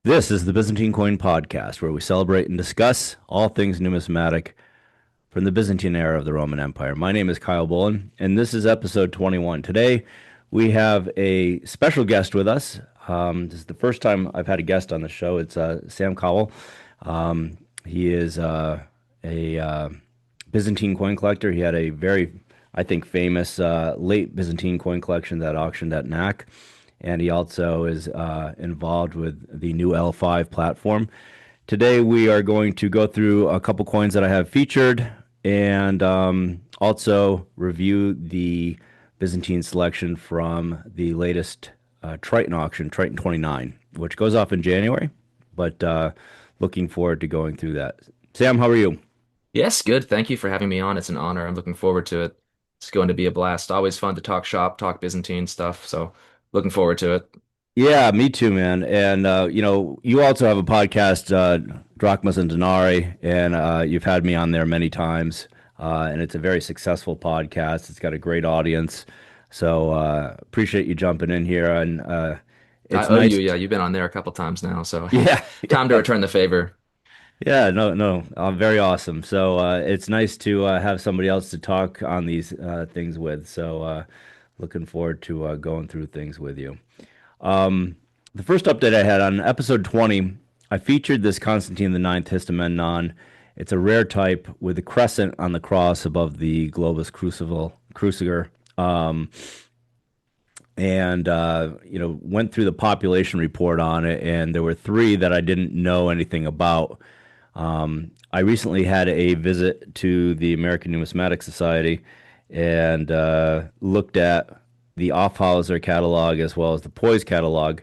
This is the Byzantine Coin Podcast, where we celebrate and discuss all things numismatic from the Byzantine era of the Roman Empire. My name is Kyle Bullen, and this is episode 21. Today, we have a special guest with us. This is the first time I've had a guest on the show. It's Sam Cowell. He is a Byzantine coin collector. He had a very, I think, famous late Byzantine coin collection that auctioned at NAC. And he also is involved with the new L5 platform. Today, we are going to go through a couple coins that I have featured and also review the Byzantine selection from the latest Triton auction, Triton 29, which goes off in January. But looking forward to going through that. Sam, how are you? Yes, good. Thank you for having me on. It's an honor. I'm looking forward to it. It's going to be a blast. Always fun to talk shop, talk Byzantine stuff. So looking forward to it. Yeah, me too, man. And you also have a podcast, Drachmas and Denarii, and you've had me on there many times. And it's a very successful podcast. It's got a great audience. So appreciate you jumping in here. And I it's owe you. nice. Yeah, you've been on there a couple times now. So Yeah, time to return the favor. yeah, no, no, very awesome. So it's nice to have somebody else to talk on these things with. So looking forward to going through things with you. Um, the first update I had on episode 20, I featured this Constantine IX histomenon. It's a rare type with a crescent on the cross above the globus cruciger. And went through the population report on it, and there were three that I didn't know anything about. I recently had a visit to the American Numismatic Society and looked at the Offhauser catalog as well as the Poise catalog,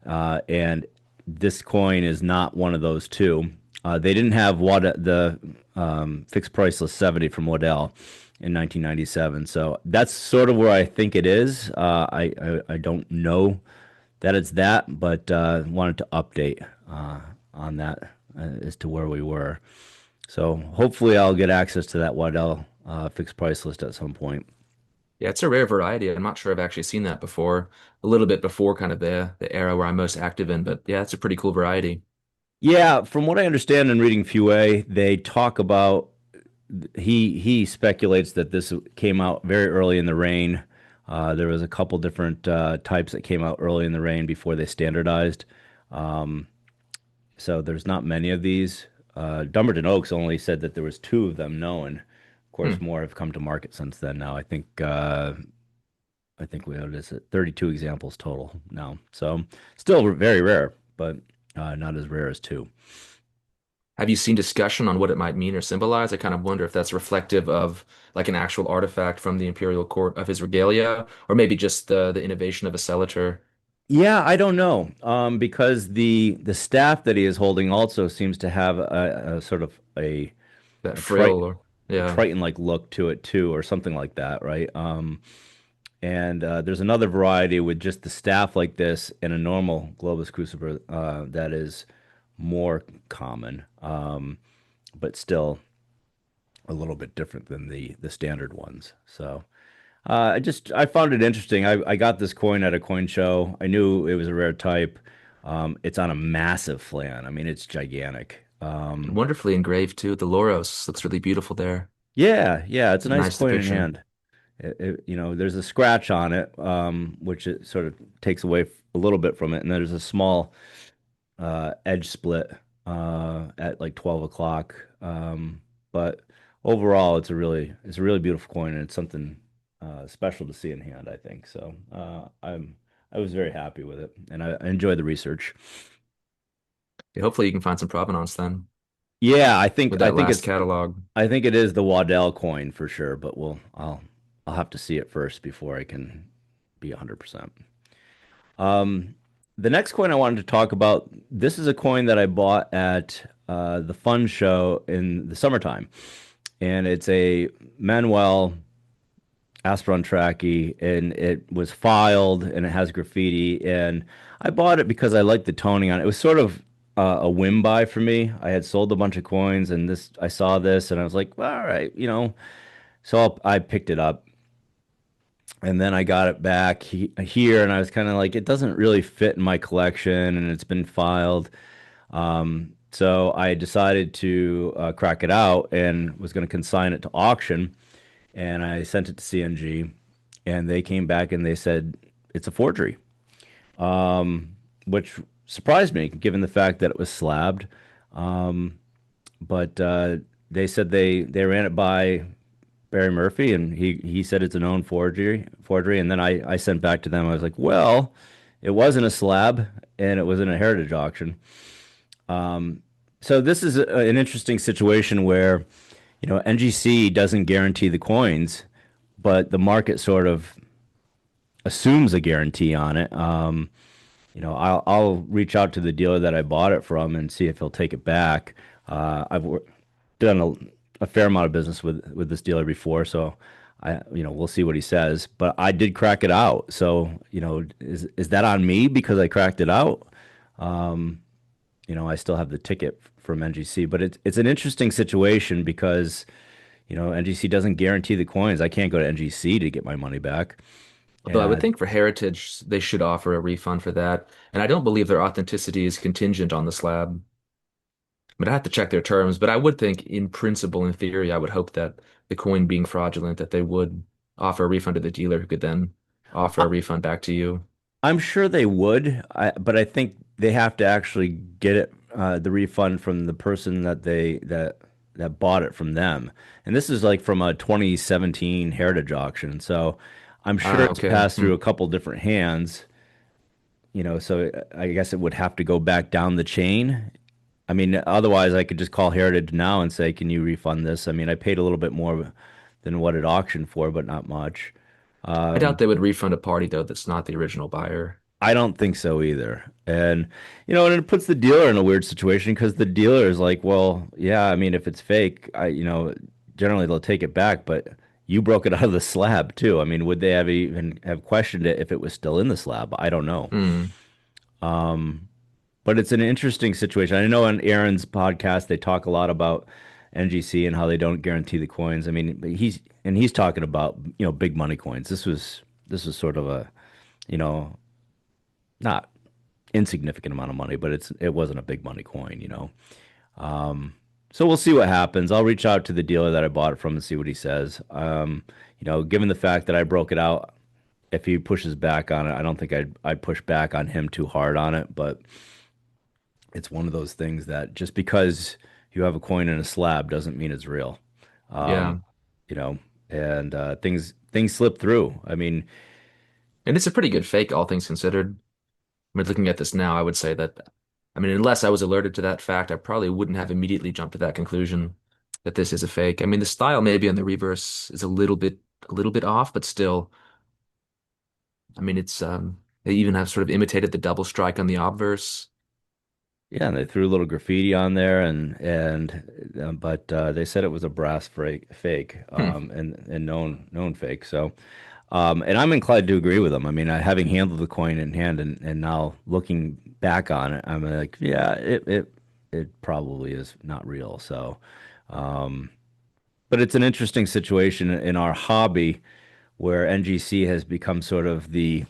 and this coin is not one of those two. They didn't have what the fixed priceless 70 from Waddell in 1997, so that's sort of where I think it is. I don't know that it's that, but wanted to update on that as to where we were. So hopefully I'll get access to that Waddell fixed price list at some point. Yeah, it's a rare variety. I'm not sure I've actually seen that before. A little bit before kind of the era where I'm most active in, but yeah, it's a pretty cool variety. Yeah, from what I understand in reading Fue, they talk about he speculates that this came out very early in the reign. There was a couple different types that came out early in the reign before they standardized. Um, so there's not many of these. Dumbarton Oaks only said that there was two of them known. Of course, Hmm. more have come to market since then. Now I think we have this at 32 examples total now. So still very rare, but not as rare as two. Have you seen discussion on what it might mean or symbolize? I kind of wonder if that's reflective of like an actual artifact from the imperial court of his regalia, or maybe just the innovation of a cellator. Yeah, I don't know. Because the staff that he is holding also seems to have a sort of That a frill or yeah. Triton-like look to it too, or something like that, right? And there's another variety with just the staff like this and a normal Globus crucible that is more common, but still a little bit different than the standard ones. So I found it interesting. I got this coin at a coin show. I knew it was a rare type. It's on a massive flan. I mean, it's gigantic. Wonderfully engraved too. The Loros looks really beautiful there. Yeah, yeah, it's a nice Nice coin in depiction. hand. There's a scratch on it, which it sort of takes away a little bit from it, and there's a small edge split at like 12 o'clock. But overall, it's a really beautiful coin, and it's something special to see in hand, I think. So I was very happy with it, and I enjoyed the research. Yeah, hopefully you can find some provenance then Yeah, with I that think last it's catalog. I think it is the Waddell coin for sure, but I'll have to see it first before I can be 100%. Um, the next coin I wanted to talk about, this is a coin that I bought at the fun show in the summertime, and it's a Manuel Trachy, and it was filed and it has graffiti, and I bought it because I liked the toning on it. It was sort of a whim buy for me. I had sold a bunch of coins, and this I saw this, and I was like, well, all right. So I picked it up. and then I got it back here, and I was kind of like, it doesn't really fit in my collection, and it's been filed. So I decided to crack it out and was going to consign it to auction, and I sent it to CNG, and they came back and they said it's a forgery, which surprised me given the fact that it was slabbed. Um, but they said they ran it by Barry Murphy, and he said it's a known forgery. And then I sent back to them. I was like, well, it wasn't a slab, and it was in a heritage auction. So this is an interesting situation where, NGC doesn't guarantee the coins, but the market sort of assumes a guarantee on it. I'll reach out to the dealer that I bought it from and see if he'll take it back. I've done a fair amount of business with this dealer before, so we'll see what he says. But I did crack it out, so is that on me because I cracked it out? I still have the ticket from NGC, but it's an interesting situation because NGC doesn't guarantee the coins. I can't go to NGC to get my money back. Although I would And think for heritage, they should offer a refund for that. And I don't believe their authenticity is contingent on the slab. But I have to check their terms. But I would think, in principle, in theory, I would hope that the coin being fraudulent, that they would offer a refund to the dealer who could then offer a refund back to you. I'm sure they would, but I think they have to actually get it the refund from the person that bought it from them. And this is like from a 2017 Heritage auction, so I'm sure Ah, it's okay. passed through a couple different hands. So I guess it would have to go back down the chain. I mean, otherwise I could just call Heritage now and say, "Can you refund this?" I mean, I paid a little bit more than what it auctioned for, but not much. I doubt they would refund a party, though, that's not the original buyer. I don't think so either. And it puts the dealer in a weird situation because the dealer is like, well, yeah, I mean, if it's fake, generally they'll take it back, but you broke it out of the slab too. I mean, would they have even have questioned it if it was still in the slab? I don't know. Hmm. But it's an interesting situation. I know on Aaron's podcast they talk a lot about NGC and how they don't guarantee the coins. I mean, he's talking about, big money coins. This was sort of a, you know, not insignificant amount of money, but it wasn't a big money coin. So we'll see what happens. I'll reach out to the dealer that I bought it from and see what he says. Given the fact that I broke it out, if he pushes back on it, I don't think I'd push back on him too hard on it, but it's one of those things that just because you have a coin in a slab doesn't mean it's real. Um, Yeah. you know, and things slip through. I mean, And it's a pretty good fake, all things considered. I mean, looking at this now, I would say that, I mean, unless I was alerted to that fact, I probably wouldn't have immediately jumped to that conclusion that this is a fake. I mean, the style maybe on the reverse is a little bit off, but still, I mean, they even have sort of imitated the double strike on the obverse. yeah, and they threw a little graffiti on there, but they said it was a brass fake, Hmm. and known fake. So, and I'm inclined to agree with them. I mean, having handled the coin in hand and now looking back on it, I'm like, yeah, it probably is not real. So, um, but it's an interesting situation in our hobby where NGC has become sort of the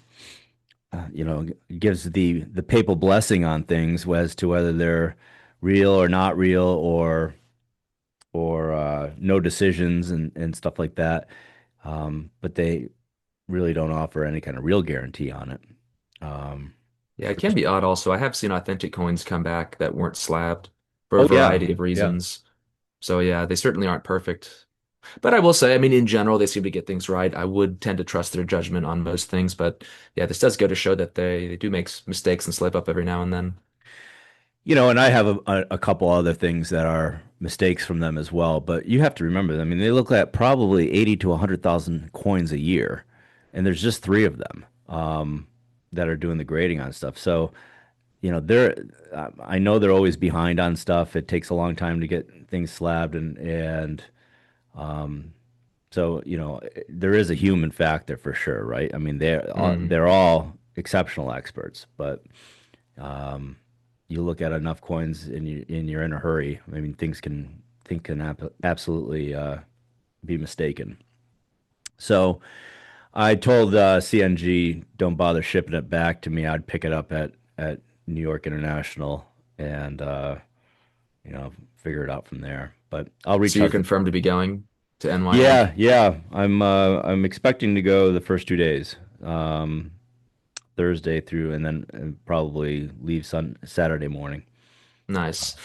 gives the papal blessing on things as to whether they're real or not real or no decisions and stuff like that. But they really don't offer any kind of real guarantee on it. Um, Yeah, it can be odd also. I have seen authentic coins come back that weren't slabbed for a oh yeah, variety of yeah. reasons. So yeah, they certainly aren't perfect. But I will say, I mean, in general, they seem to get things right. I would tend to trust their judgment on most things, but yeah, this does go to show that they do make mistakes and slip up every now and then. And I have a couple other things that are mistakes from them as well. But you have to remember, I mean, they look at probably 80 to 100,000 coins a year, and there's just three of them that are doing the grading on stuff. So, I know they're always behind on stuff. It takes a long time to get things slabbed, and so there is a human factor for sure, right? I mean, Mm. they're all exceptional experts, but you look at enough coins and you're in a hurry. I mean, things can absolutely be mistaken. So I told CNG don't bother shipping it back to me. I'd pick it up at New York International and you know figure it out from there. But I'll So reach you're out. confirmed to be going to NYM? Yeah, yeah. I'm expecting to go the first 2 days, Thursday through, and then probably leave Saturday morning. Nice.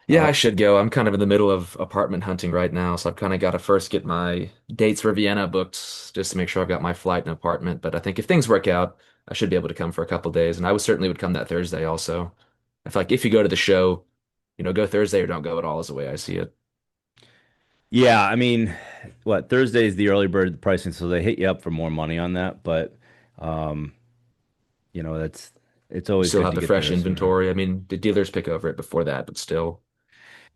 Yeah, Uh, I should go. I'm kind of in the middle of apartment hunting right now, so I've kind of got to first get my dates for Vienna booked just to make sure I've got my flight and apartment. But I think if things work out, I should be able to come for a couple days, and I would certainly would come that Thursday also. I feel like if you go to the show, go Thursday or don't go at all is the way I see it. yeah, I mean, what Thursday is the early bird pricing, so they hit you up for more money on that. But um, that's it's You always still good have to the get fresh there sooner. inventory. I mean, the dealers pick over it before that, but still.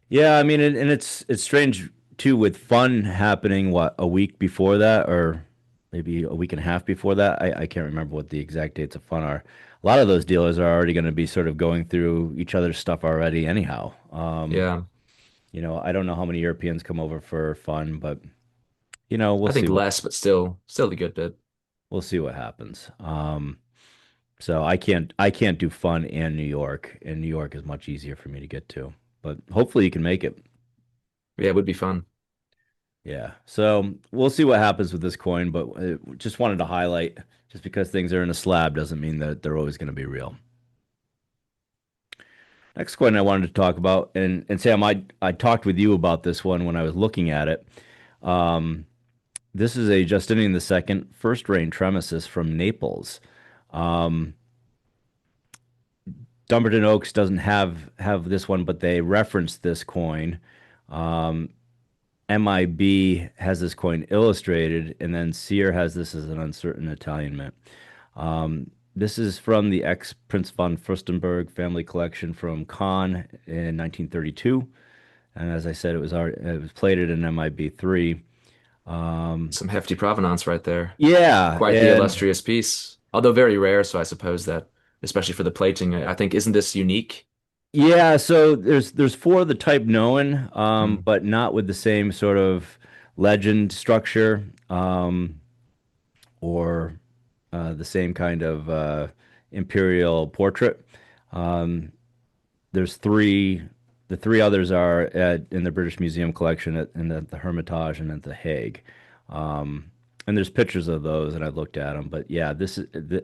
Yeah, I mean, and it's strange too with fun happening what a week before that, or maybe a week and a half before that. I can't remember what the exact dates of fun are. A lot of those dealers are already going to be sort of going through each other's stuff already, anyhow. Yeah, I don't know how many Europeans come over for fun, but we'll I see think what less, but still the good bit. we'll see what happens. So I can't do fun and New York, and New York is much easier for me to get to. But hopefully you can make it. Yeah, it would be fun. Yeah. So we'll see what happens with this coin, but just wanted to highlight just because things are in a slab doesn't mean that they're always going to be real. Next coin I wanted to talk about, and Sam, I talked with you about this one when I was looking at it. Um, this is a Justinian II first reign Tremissis from Naples. Um, Dumbarton Oaks doesn't have this one, but they reference this coin. Um, MIB has this coin illustrated, and then Sear has this as an uncertain Italian mint. This is from the ex Prince von Furstenberg family collection from Caen in 1932, and as I said, it was plated in MIB3. Some hefty provenance right there. Yeah, Quite the and illustrious piece, although very rare. So I suppose that, especially for the plating, I think isn't this unique? yeah, so there's four of the type known, Hmm. but not with the same sort of legend structure, or the same kind of imperial portrait. Um, there's three. The three others are in the British Museum collection the Hermitage and at the Hague. Um, and there's pictures of those, and I've looked at them. But yeah,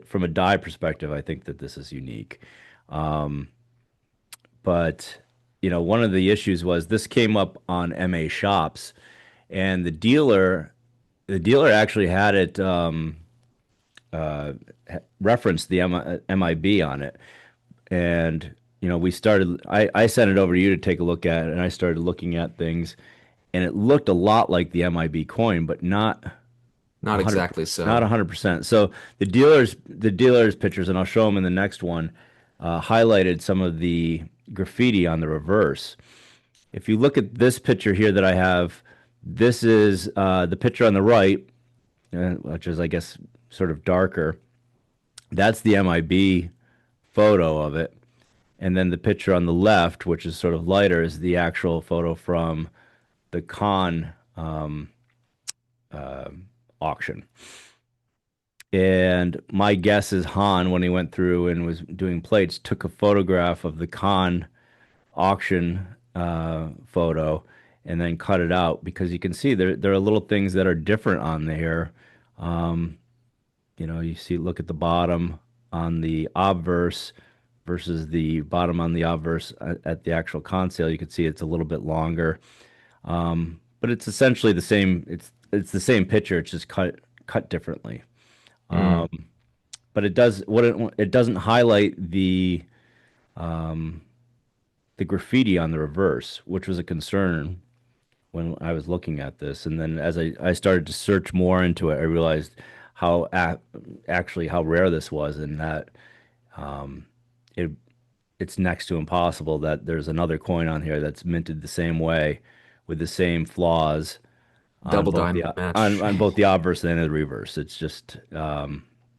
from a die perspective, I think that this is unique. Um, but one of the issues was this came up on MA Shops, and the dealer actually had it referenced the MIB on it. And I sent it over to you to take a look at it, and I started looking at things, and it looked a lot like the MIB coin, but not Not 100 exactly not so. 100%. So the dealer's pictures, and I'll show them in the next one, highlighted some of the graffiti on the reverse. If you look at this picture here that I have, this is the picture on the right, which is, I guess, sort of darker. That's the MIB photo of it. And then the picture on the left, which is sort of lighter, is the actual photo from the con auction. And my guess is Han, when he went through and was doing plates, took a photograph of the con auction photo and then cut it out because you can see there are little things that are different on there. Um, you see, look at the bottom on the obverse versus the bottom on the obverse at the actual con sale. You can see it's a little bit longer, but it's essentially the same. It's the same picture. It's just cut differently. Mm. But it doesn't highlight the graffiti on the reverse, which was a concern when I was looking at this. And then as I started to search more into it, I realized actually how rare this was, and that it it's next to impossible that there's another coin on here that's minted the same way with the same flaws on Double both die the match. on both the obverse and the reverse. It's just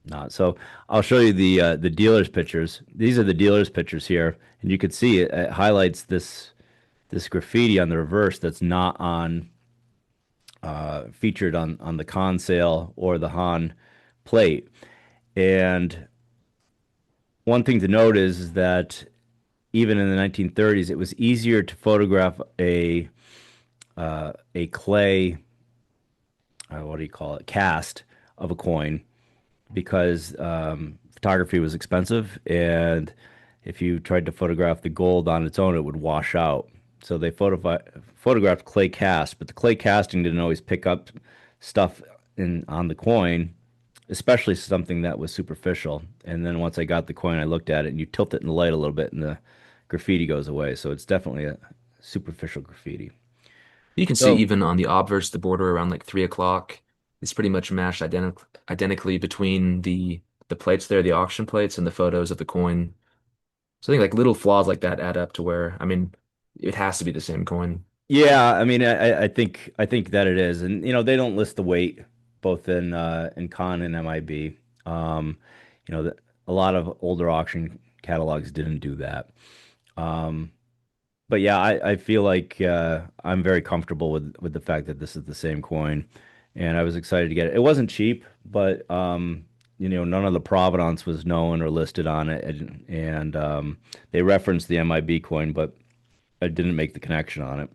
not. So I'll show you the dealer's pictures. These are the dealer's pictures here, and you can see it highlights this graffiti on the reverse that's not on featured on the con sale or the Han plate. And one thing to note is that even in the 1930s, it was easier to photograph a clay, what do you call it, cast of a coin because photography was expensive, and if you tried to photograph the gold on its own, it would wash out. So they photographed clay cast, but the clay casting didn't always pick up stuff in on the coin, especially something that was superficial. And then once I got the coin, I looked at it, and you tilt it in the light a little bit, and the graffiti goes away. So it's definitely a superficial graffiti. You can see So even on the obverse, the border around like 3 o'clock is pretty much matched identically between the plates there, the auction plates, and the photos of the coin. So I think like little flaws like that add up to where, I mean, it has to be the same coin. yeah, I mean, I think that it is, and they don't list the weight both in con and MIB. You know, a lot of older auction catalogs didn't do that. Um, but yeah, I feel like I'm very comfortable with the fact that this is the same coin, and I was excited to get it. It wasn't cheap, but none of the provenance was known or listed on it, and they referenced the MIB coin, but I didn't make the connection on it.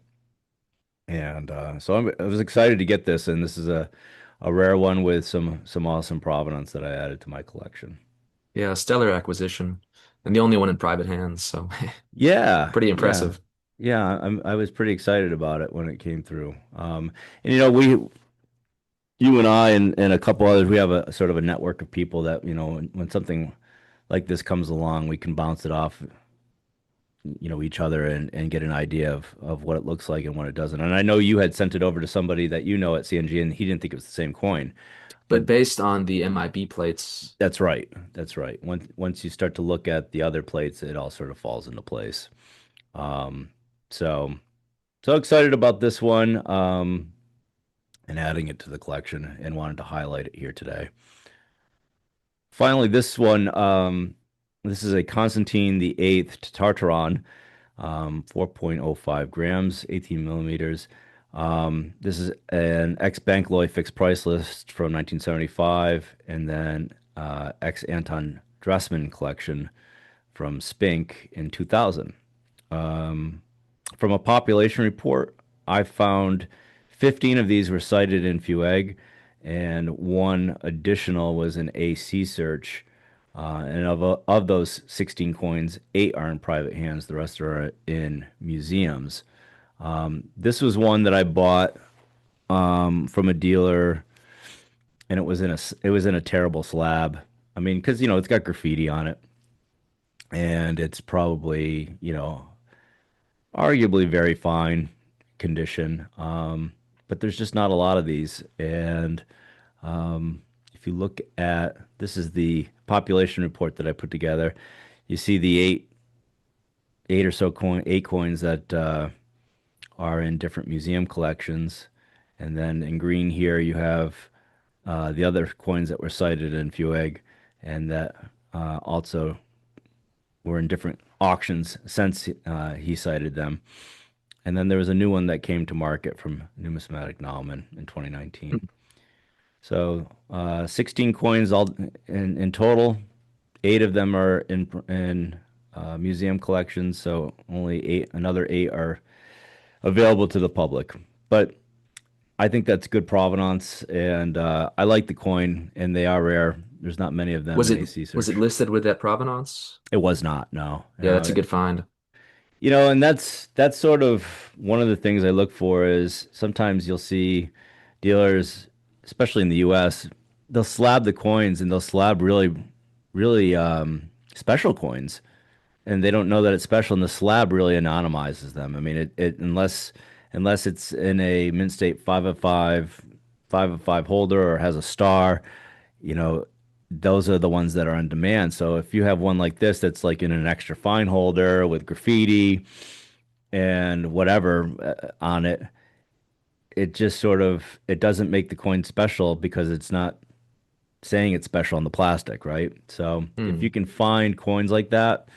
And so I was excited to get this, and this is a rare one with some awesome provenance that I added to my collection. Yeah, stellar acquisition. And the only one in private hands, so Yeah, pretty yeah, impressive. yeah. I was pretty excited about it when it came through. And you and I and a couple others, we have a sort of a network of people that when something like this comes along, we can bounce it off each other and get an idea of what it looks like and what it doesn't. And I know you had sent it over to somebody that at CNG, and he didn't think it was the same coin. But But based on the MIB plates, that's right. That's right. Once you start to look at the other plates, it all sort of falls into place. Um, so so excited about this one, and adding it to the collection, and wanted to highlight it here today. Finally, this one, this is a Constantine VIII Tetarteron, 4.05 grams, 18 millimeters. This is an ex Bankloy fixed price list from 1975, and then ex Anton Dressman collection from Spink in 2000. Um, from a population report, I found 15 of these were cited in Fueg, and one additional was an AC search. And of those 16 coins, eight are in private hands. The rest are in museums. This was one that I bought from a dealer, and it was in a terrible slab. I mean, because it's got graffiti on it, and it's probably arguably very fine condition. But there's just not a lot of these. And if you look at this is the population report that I put together, you see the eight or so eight coins that are in different museum collections. And then in green here, you have the other coins that were cited in Fueg and that also were in different auctions since he cited them. And then there was a new one that came to market from Numismatic Naumann in 2019. So 16 coins all in total. Eight of them are in museum collections, so only another eight are available to the public. But I think that's good provenance, and I like the coin, and they are rare. There's not many of them was in it AC was it search. listed with that provenance? It was not, no, Yeah, no. that's a good find. And that's sort of one of the things I look for is sometimes you'll see dealers, especially in the US, they'll slab the coins and they'll slab really, really special coins, and they don't know that it's special, and the slab really anonymizes them. I mean, it unless it's in a mint state 5 of 5 holder or has a star, you know, those are the ones that are on demand. So if you have one like this that's like in an extra fine holder with graffiti and whatever on it, it just sort of it doesn't make the coin special because it's not saying it's special on the plastic, right? So if you Hmm. can find coins like that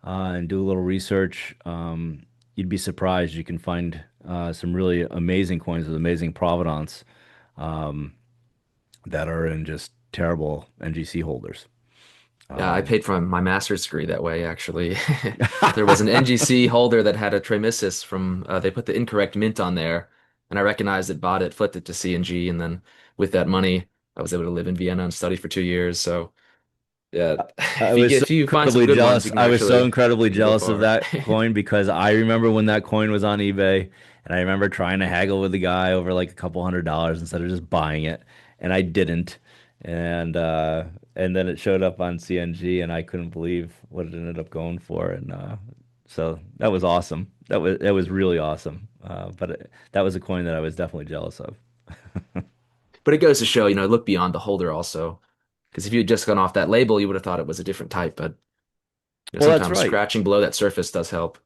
and do a little research, you'd be surprised. You can find some really amazing coins with amazing provenance um, that are in just terrible NGC holders. Yeah, I Um, paid for my master's degree that way, actually. There was an NGC holder that had a Tremissis from, they put the incorrect mint on there, and I recognized it, bought it, flipped it to CNG, and then with that money, I was able to live in Vienna and study for 2 years. So, yeah, I if you was get, so if you find some incredibly good ones, jealous. I was so incredibly you can go jealous of far. that coin because I remember when that coin was on eBay, and I remember trying to haggle with the guy over like a couple $100 instead of just buying it, and I didn't. And and then it showed up on CNG, and I couldn't believe what it ended up going for. And so that was awesome. That was really awesome. That was a coin that I was definitely jealous of. But it goes to show, look beyond the holder also. Because if you had just gone off that label, you would have thought it was a different type. But Well, that's sometimes right. scratching below that surface does help.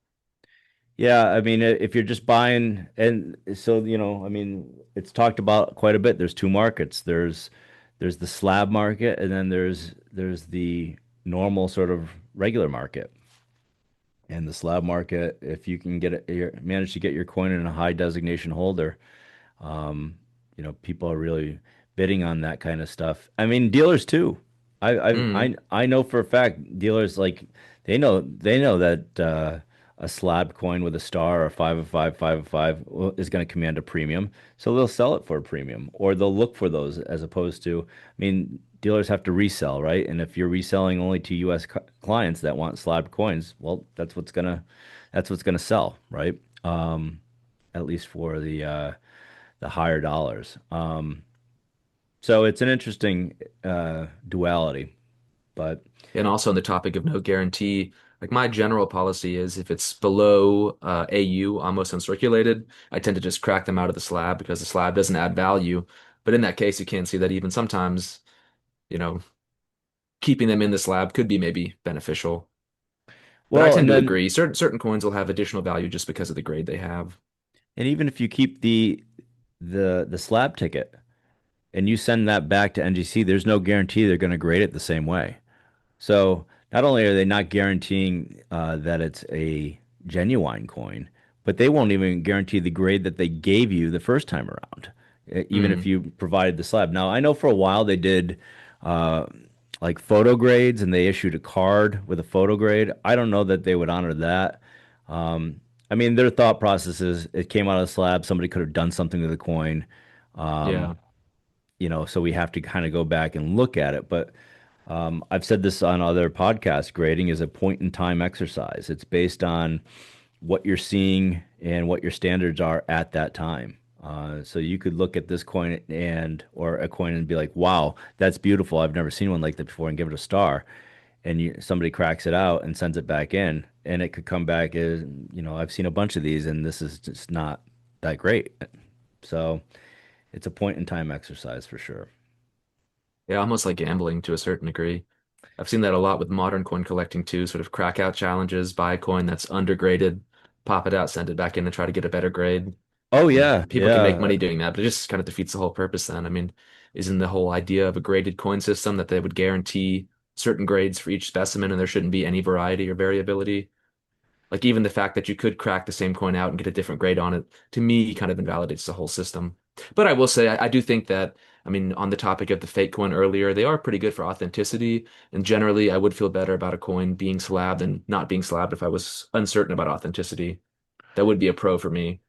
Yeah, I mean, if you're just buying, and so, I mean, it's talked about quite a bit. There's two markets. There's the slab market, and then there's the normal sort of regular market. And the slab market, if you can manage to get your coin in a high designation holder, um, people are really bidding on that kind of stuff. I mean, dealers too. I I Mm, I I know for a fact dealers like they know that a slab coin with a star or 5 of 5 is going to command a premium, so they'll sell it for a premium, or they'll look for those as opposed to. I mean, dealers have to resell, right? And if you're reselling only to U.S. Clients that want slab coins, well, that's what's gonna sell, right? At least for the higher dollars. So it's an interesting duality, but and also on the topic of no guarantee, like my general policy is if it's below AU, almost uncirculated, I tend to just crack them out of the slab because the slab doesn't add value. But in that case, you can see that even sometimes, you know, keeping them in the slab could be maybe beneficial. But I well, tend and to then agree. Certain coins will have additional value just because of the grade they have. and even if you keep the slab ticket and you send that back to NGC, there's no guarantee they're going to grade it the same way. So not only are they not guaranteeing that it's a genuine coin, but they won't even guarantee the grade that they gave you the first time around, even if Mm, you provided the slab. Now, I know for a while they did uh, like photo grades and they issued a card with a photo grade. I don't know that they would honor that. I mean, their thought process is it came out of the slab, somebody could have done something to the coin. yeah. Um, so we have to kind of go back and look at it. But I've said this on other podcasts. Grading is a point in time exercise. It's based on what you're seeing and what your standards are at that time. So you could look at this coin or a coin and be like, "Wow, that's beautiful. I've never seen one like that before," and give it a star. And somebody cracks it out and sends it back in, and it could come back as, I've seen a bunch of these, and this is just not that great. So it's a point in time exercise for sure. Yeah, almost like gambling to a certain degree. I've seen that a lot with modern coin collecting too, sort of crack out challenges, buy a coin that's undergraded, pop it out, send it back in and try to get a better grade. Oh And yeah, people can make yeah. money doing that, but it just kind of defeats the whole purpose then. I mean, isn't the whole idea of a graded coin system that they would guarantee certain grades for each specimen and there shouldn't be any variety or variability? Like even the fact that you could crack the same coin out and get a different grade on it, to me, kind of invalidates the whole system. But I will say, I do think that, I mean, on the topic of the fake coin earlier, they are pretty good for authenticity. And generally, I would feel better about a coin being slabbed than not being slabbed if I was uncertain about authenticity. That would be a pro for me.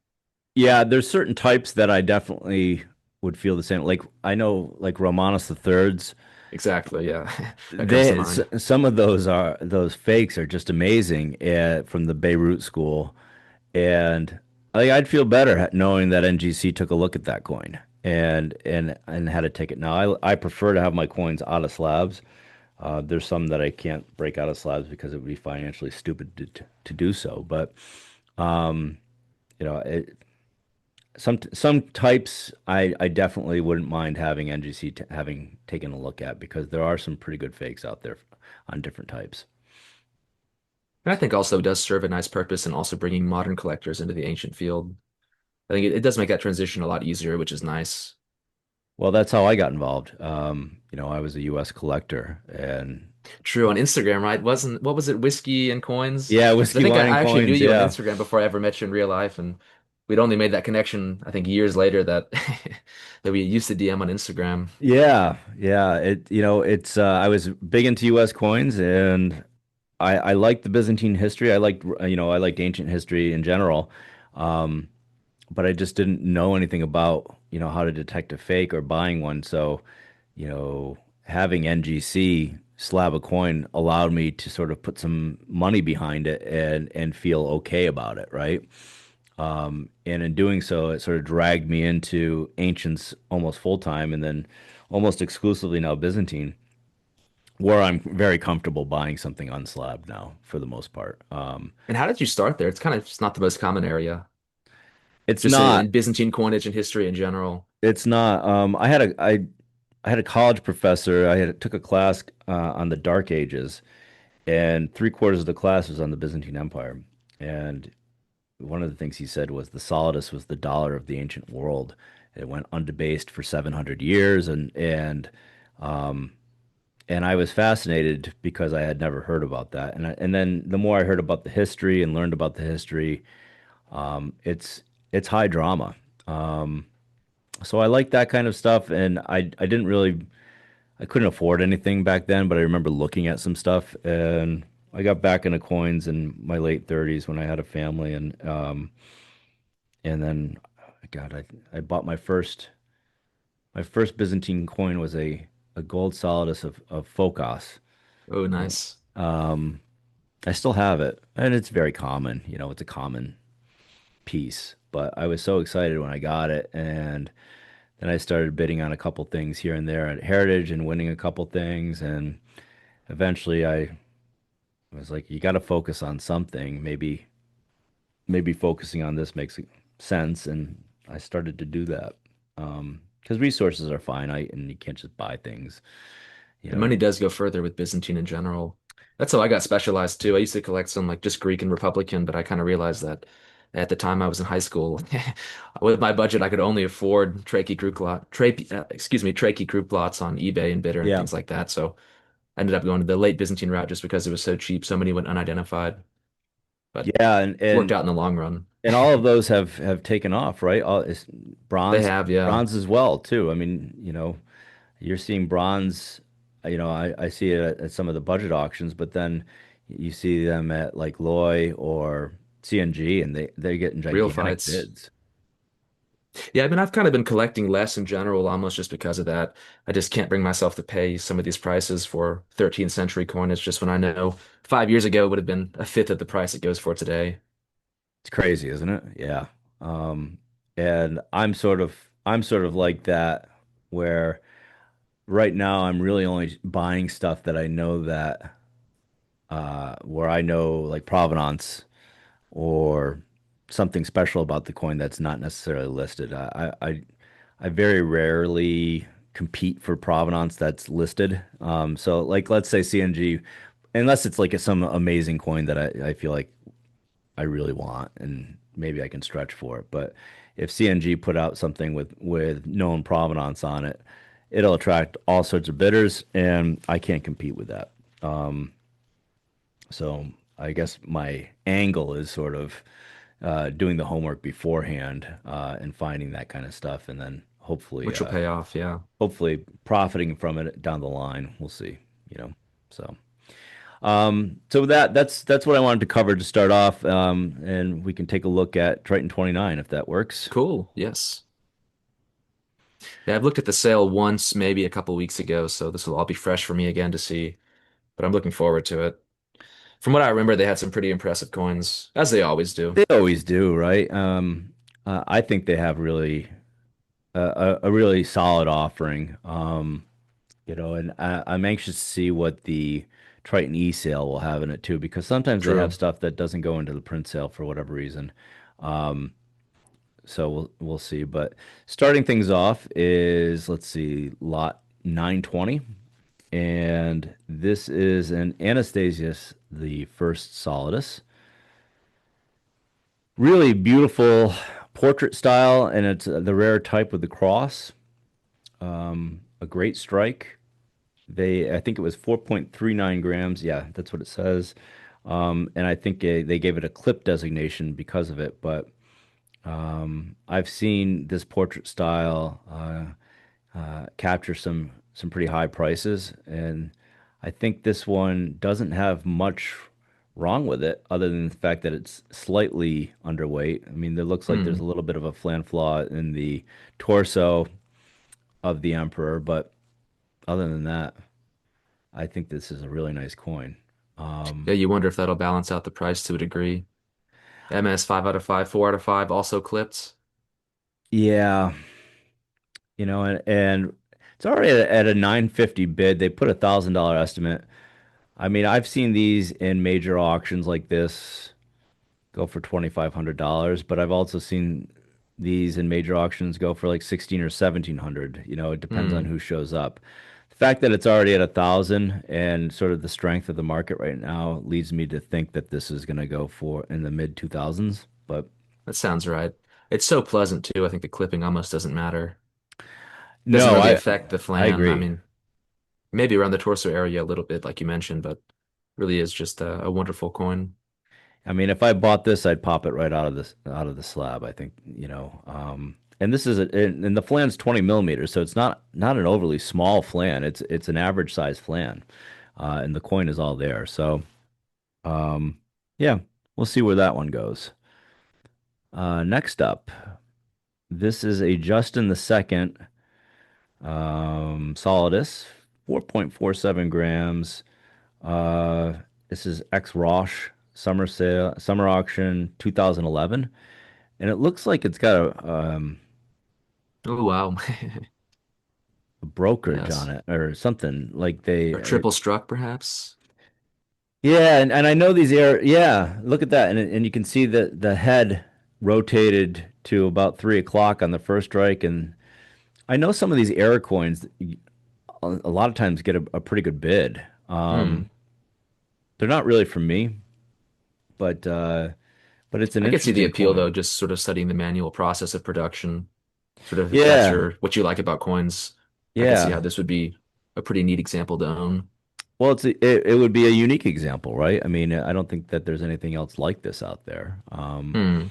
Yeah, there's certain types that I definitely would feel the same. Like I know, like Romanus the Thirds. Exactly. Yeah. That comes to mind. Some of those fakes are just amazing from the Beirut school, and like I'd feel better knowing that NGC took a look at that coin and had a ticket. Now I prefer to have my coins out of slabs. There's some that I can't break out of slabs because it would be financially stupid to do so, but um, you know, it, some types I definitely wouldn't mind having NGC having taken a look at because there are some pretty good fakes out there on different types. And I think also it does serve a nice purpose in also bringing modern collectors into the ancient field. I think it does make that transition a lot easier, which is nice. Well, that's how I got involved. I was a U.S. collector, and True on Instagram, right? Wasn't what was it, whiskey and coins? yeah, 'Cause I whiskey, think wine, and I actually knew coins. you on Yeah, Instagram before I ever met you in real life, and we'd only made that connection, I think, years later that that we used to DM on Instagram. Yeah, yeah. It's I was big into U.S. coins, and I liked the Byzantine history. I liked ancient history in general. Um, but I just didn't know anything about, how to detect a fake or buying one. So, having NGC slab a coin allowed me to sort of put some money behind it and feel okay about it, right? And in doing so, it sort of dragged me into ancients almost full time, and then almost exclusively now Byzantine, where I'm very comfortable buying something unslabbed now for the most part. And how did you start there? It's kind of just not the most common area, It's just not. in Byzantine coinage and history in general. It's not. I had a college professor. Took a class on the Dark Ages, and three-quarters of the class was on the Byzantine Empire. And one of the things he said was the solidus was the dollar of the ancient world. It went undebased for 700 years, um, and I was fascinated because I had never heard about that. And then the more I heard about the history and learned about the history, it's high drama. Um, so I like that kind of stuff, and I didn't really I couldn't afford anything back then, but I remember looking at some stuff, and I got back into coins in my late 30s when I had a family, and then, God, I bought my first Byzantine coin was a gold solidus of Phocas. Oh, Yeah. nice. Um, I still have it, and it's very common. It's a common piece, but I was so excited when I got it, and then I started bidding on a couple things here and there at Heritage and winning a couple things, and eventually I was like, you got to focus on something. Maybe focusing on this makes sense, and I started to do that. Because resources are finite, and you can't just buy things. You And know, money does go further with Byzantine in general. That's how I got specialized too. I used to collect some like just Greek and Republican, but I kind of realized that at the time I was in high school, with my budget, I could only afford Trachy group lots on eBay and Bidder and yeah, things like that. So I ended up going to the late Byzantine route just because it was so cheap. So many went unidentified, but yeah, and worked and out in the long run. and all of those have taken off, right? All it's They bronze, have, yeah, bronze as well too. I mean, you're seeing bronze. I see it at some of the budget auctions, but then you see them at like Loy or CNG, and they're getting real gigantic fights. bids. Yeah, I mean, I've kind of been collecting less in general, almost just because of that. I just can't bring myself to pay some of these prices for 13th century coinage just when I know 5 years ago it would have been a fifth of the price it goes for today. It's crazy, isn't it? Yeah. Um, and I'm sort of like that where right now I'm really only buying stuff that I know that where I know like provenance or something special about the coin that's not necessarily listed. I very rarely compete for provenance that's listed. So like let's say CNG, unless it's like some amazing coin that I feel like I really want, and maybe I can stretch for it. But if CNG put out something with known provenance on it, it'll attract all sorts of bidders, and I can't compete with that. So I guess my angle is sort of doing the homework beforehand and finding that kind of stuff, and then hopefully, Which will pay off, yeah. hopefully profiting from it down the line. We'll see. You know, so. So that's what I wanted to cover to start off, and we can take a look at Triton 29 if that works. Cool, yes. Yeah, I've looked at the sale once, maybe a couple weeks ago, so this will all be fresh for me again to see, but I'm looking forward to it. From what I remember, they had some pretty impressive coins, as they always do. They always do, right? I think they have really a really solid offering. And I'm anxious to see what the Triton E sale will have in it too, because sometimes they have True. stuff that doesn't go into the print sale for whatever reason. Um, so we'll see. But starting things off is let's see, lot 920. And this is an Anastasius, the first Solidus. Really beautiful portrait style, and it's the rare type with the cross. A great strike. I think it was 4.39 grams. Yeah, that's what it says. And I think they gave it a clip designation because of it. But I've seen this portrait style capture some pretty high prices, and I think this one doesn't have much wrong with it, other than the fact that it's slightly underweight. I mean, it looks like there's a Hmm. little bit of a flan flaw in the torso of the emperor, but other than that, I think this is a really nice coin. Um, Yeah, you wonder if that'll balance out the price to a degree. MS 5 out of 5, 4 out of 5 also clipped. yeah, and it's already at a 950 bid. They put $1,000 estimate. I mean, I've seen these in major auctions like this go for $2,500, but I've also seen these in major auctions go for like 16 or 1700. It depends on Hmm. who shows up. The fact that it's already at 1,000 and sort of the strength of the market right now leads me to think that this is going to go for in the mid 2000s. But That sounds right. It's so pleasant too. I think the clipping almost doesn't matter. Doesn't no, really I affect the I flan. I agree. mean, maybe around the torso area a little bit, like you mentioned, but really is just a wonderful coin. I mean, if I bought this, I'd pop it right out of the slab. I think, and this is and the flan's 20 millimeters, so it's not an overly small flan. It's an average size flan, and the coin is all there. So, um, yeah, we'll see where that one goes. Next up, this is a Justin the Second Solidus, 4.47 grams. Uh, this is ex Roche summer auction 2011. And it looks like it's got Oh wow. a brokerage on Yes. it or something like they Or are. triple struck perhaps. Yeah, and I know these air. Yeah, look at that, and you can see that the head rotated to about 3 o'clock on the first strike, and I know some of these air coins a lot of times get a pretty good bid. Hmm. They're not really for me, but it's an I could see the interesting appeal though, coin. just sort of studying the manual process of production. Sort of if that's Yeah, your what you like about coins, I could see how yeah. this would be a pretty neat example to own. Well, it would be a unique example, right? I mean, I don't think that there's anything else like this out there. Hmm.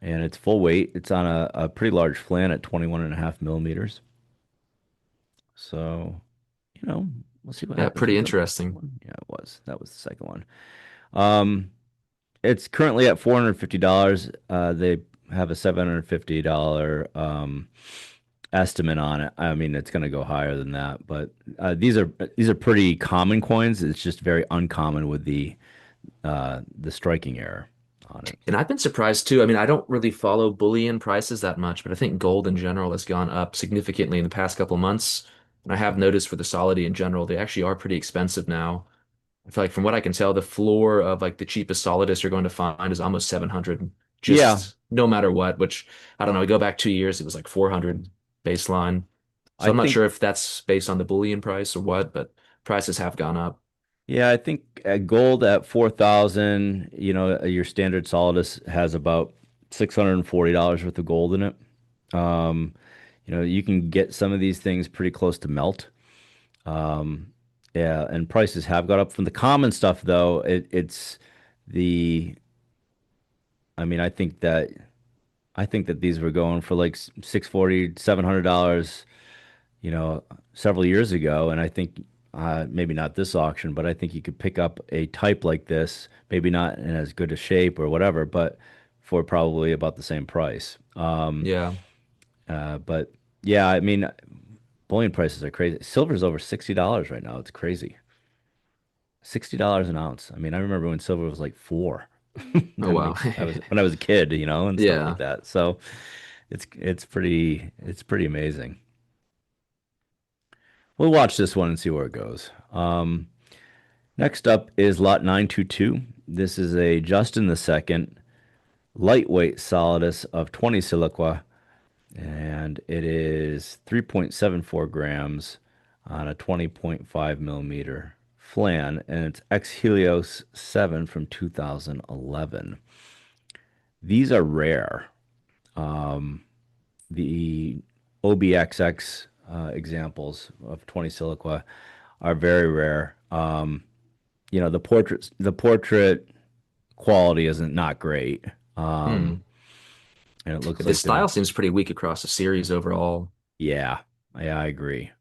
And it's full weight. It's on a pretty large flan at 21 and a half millimeters. So, we'll see what Yeah, happens. pretty Was that the second interesting. one? Yeah, it was. That was the second one. Um, it's currently at $450. They have a $750 estimate on it. I mean, it's going to go higher than that, but these are pretty common coins. It's just very uncommon with the striking error on it. And I've been surprised too. I mean, I don't really follow bullion prices that much, but I think gold in general has gone up significantly in the past couple months. And I have noticed for the solidity in general, they actually are pretty expensive now. I feel like from what I can tell, the floor of like the cheapest Solidus you're going to find is almost 700, Yeah, just no matter what, which I don't know, we go back 2 years, it was like 400 baseline. So I I'm not think sure if that's based on the bullion price or what, but prices have gone up. Yeah, I think at gold at 4,000, your standard Solidus has about $640 worth of gold in it. Um, you can get some of these things pretty close to melt. Um, yeah, and prices have got up from the common stuff though. It's the, I mean, I think that these were going for like 640, $700 several years ago, and I think maybe not this auction, but I think you could pick up a type like this, maybe not in as good a shape or whatever, but for probably about the same price. Yeah. But yeah, I mean, bullion prices are crazy. Silver's over $60 right now. It's crazy. $60 an ounce. I mean, I remember when silver was like four. Oh I wow. mean, I was when I was a kid, and stuff like Yeah. that. So it's pretty amazing. We'll watch this one and see where it goes. Next up is lot 922. This is a Justin the Second lightweight solidus of 20 siliqua, and it is 3.74 grams on a 20.5 millimeter flan, and it's X Helios 7 from 2011. These are rare. Um, the OBXX examples of 20 siliqua are very rare. The portrait quality isn't not great. Um, Hmm. And it looks This like they're, style seems pretty weak across the series overall. yeah, yeah, I agree.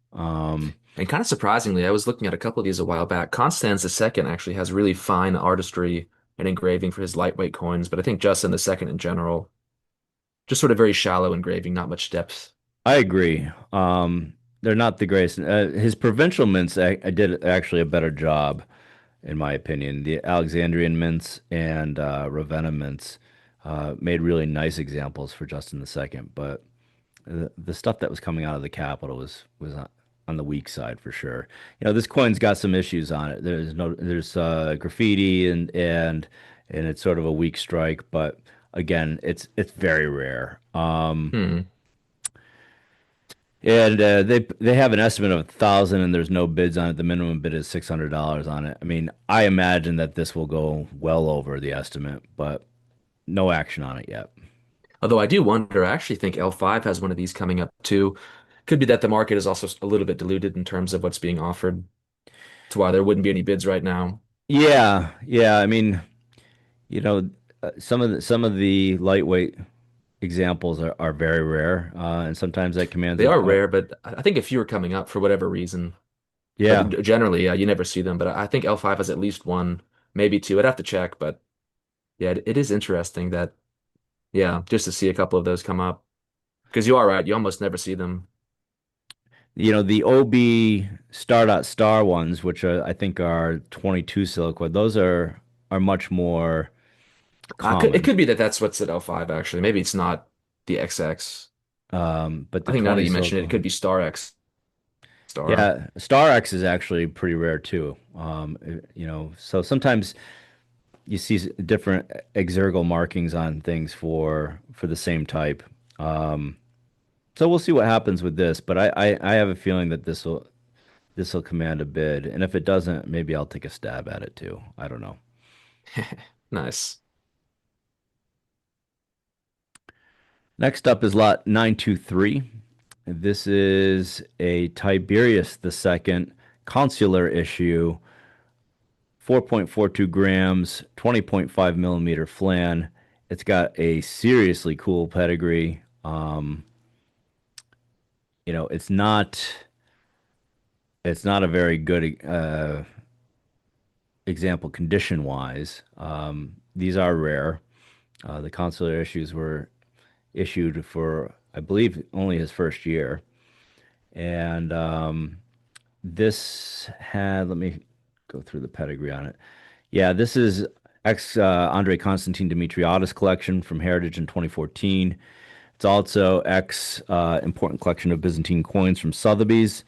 And kind of surprisingly, I was looking at a couple of these a while back. Constans II actually has really fine artistry and engraving for his lightweight coins, but I think Justin II in general, just sort of very shallow engraving, not much depth. I agree. They're not the greatest. His provincial mints, I did actually a better job, in my opinion. The Alexandrian mints and Ravenna mints made really nice examples for Justin II, but the stuff that was coming out of the capital was on the weak side for sure. You know, this coin's got some issues on it. There's graffiti and it's sort of a weak strike, but again, it's very rare. Hmm. And they have an estimate of 1,000, and there's no bids on it. The minimum bid is $600 on it. I mean, I imagine that this will go well over the estimate, but no action on it yet. Although I do wonder, I actually think L5 has one of these coming up too. Could be that the market is also a little bit diluted in terms of what's being offered, to why there wouldn't be any bids right now. Yeah, yeah. I mean, you know, some of the lightweight examples are very rare, and sometimes that commands They are a rare, but I think a few are coming up for whatever reason. yeah. But generally, yeah, you never see them. But I think L5 has at least one, maybe two. I'd have to check, but yeah, it is interesting that, yeah, just to see a couple of those come up. Because you are right, you almost never see them. You know, the OB star ones, which I think are 22 silicoid, those are much more It common. could be that that's what's at L5 actually. Maybe it's not the XX. But I the think now that 20 you mention it, it silicoid. could be Star X Star. Yeah, Star X is actually pretty rare too. You know, so sometimes you see different exergal markings on things for the same type. Um, so we'll see what happens with this, but I have a feeling that this will command a bid, and if it doesn't, maybe I'll take a stab at it too. I don't know. Nice. Next up is lot 923. This is a Tiberius II consular issue, 4.42 grams, 20.5 millimeter flan. It's got a seriously cool pedigree. You know, it's not a very good example condition wise. These are rare. The consular issues were issued for, I believe, only his first year. And this had, let me go through the pedigree on it. Yeah, this is ex Andre Constantine Dimitriadis collection from Heritage in 2014. It's also ex important collection of Byzantine coins from Sotheby's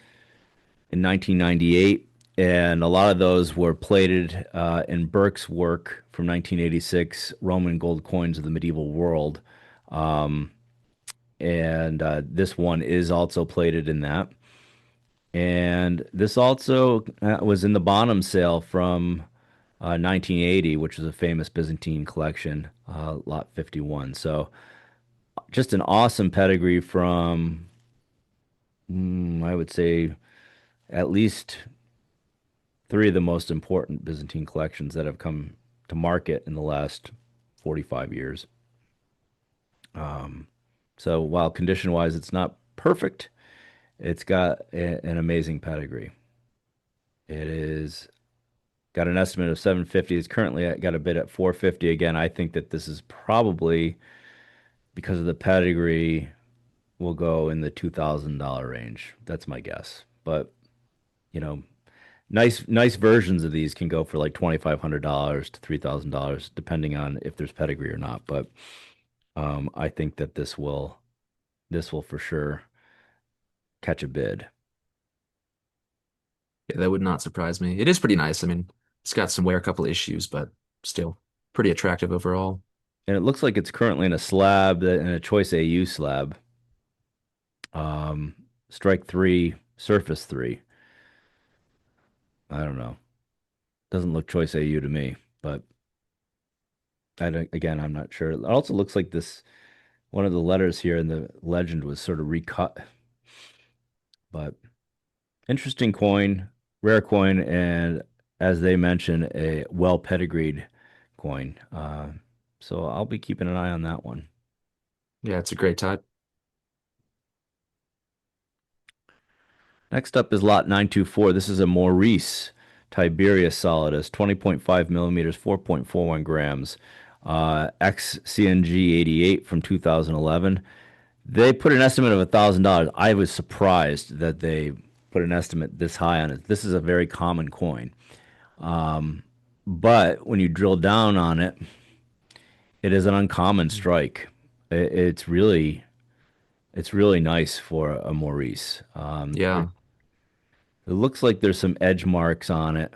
in 1998. And a lot of those were plated in Burke's work from 1986, Roman gold coins of the medieval world. Um, and this one is also plated in that. And this also was in the Bonham sale from 1980, which was a famous Byzantine collection, Lot 51. So just an awesome pedigree from, I would say, at least three of the most important Byzantine collections that have come to market in the last 45 years. Um, so while condition-wise it's not perfect, it's got an amazing pedigree. It is got an estimate of 750. It's currently got a bid at 450. Again, I think that this is probably because of the pedigree will go in the $2,000 range. That's my guess. But, you know, nice versions of these can go for like $2,500 to $3,000 depending on if there's pedigree or not. But I think that this will for sure catch a bid. Yeah, that would not surprise me. It is pretty nice. I mean, it's got some wear, a couple of issues, but still pretty attractive overall. And it looks like it's currently in a slab, in a Choice AU slab. Um, Strike three, surface three. I don't know. Doesn't look Choice AU to me, but again, I'm not sure. It also looks like this one of the letters here in the legend was sort of recut, but interesting coin, rare coin, and as they mentioned, a well pedigreed coin. So I'll be keeping an eye on that one. Yeah, it's a great type. Next up is lot 924. This is a Maurice Tiberius Solidus, 20.5 millimeters, 4.41 grams, ex CNG 88 from 2011. They put an estimate of $1,000. I was surprised that they put an estimate this high on it. This is a very common coin. But when you drill down on it, it is an uncommon strike. It's really nice for a Maurice. Yeah, It looks like there's some edge marks on it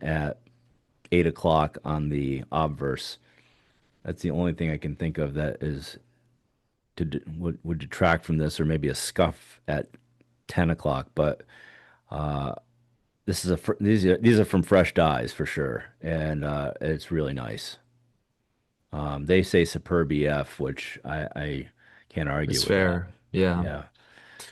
at 8 o'clock on the obverse. That's the only thing I can think of that is would detract from this, or maybe a scuff at 10 o'clock. But these are from fresh dyes for sure, and it's really nice. They say superb EF, which I can't argue it's with that. fair. Yeah. Yeah.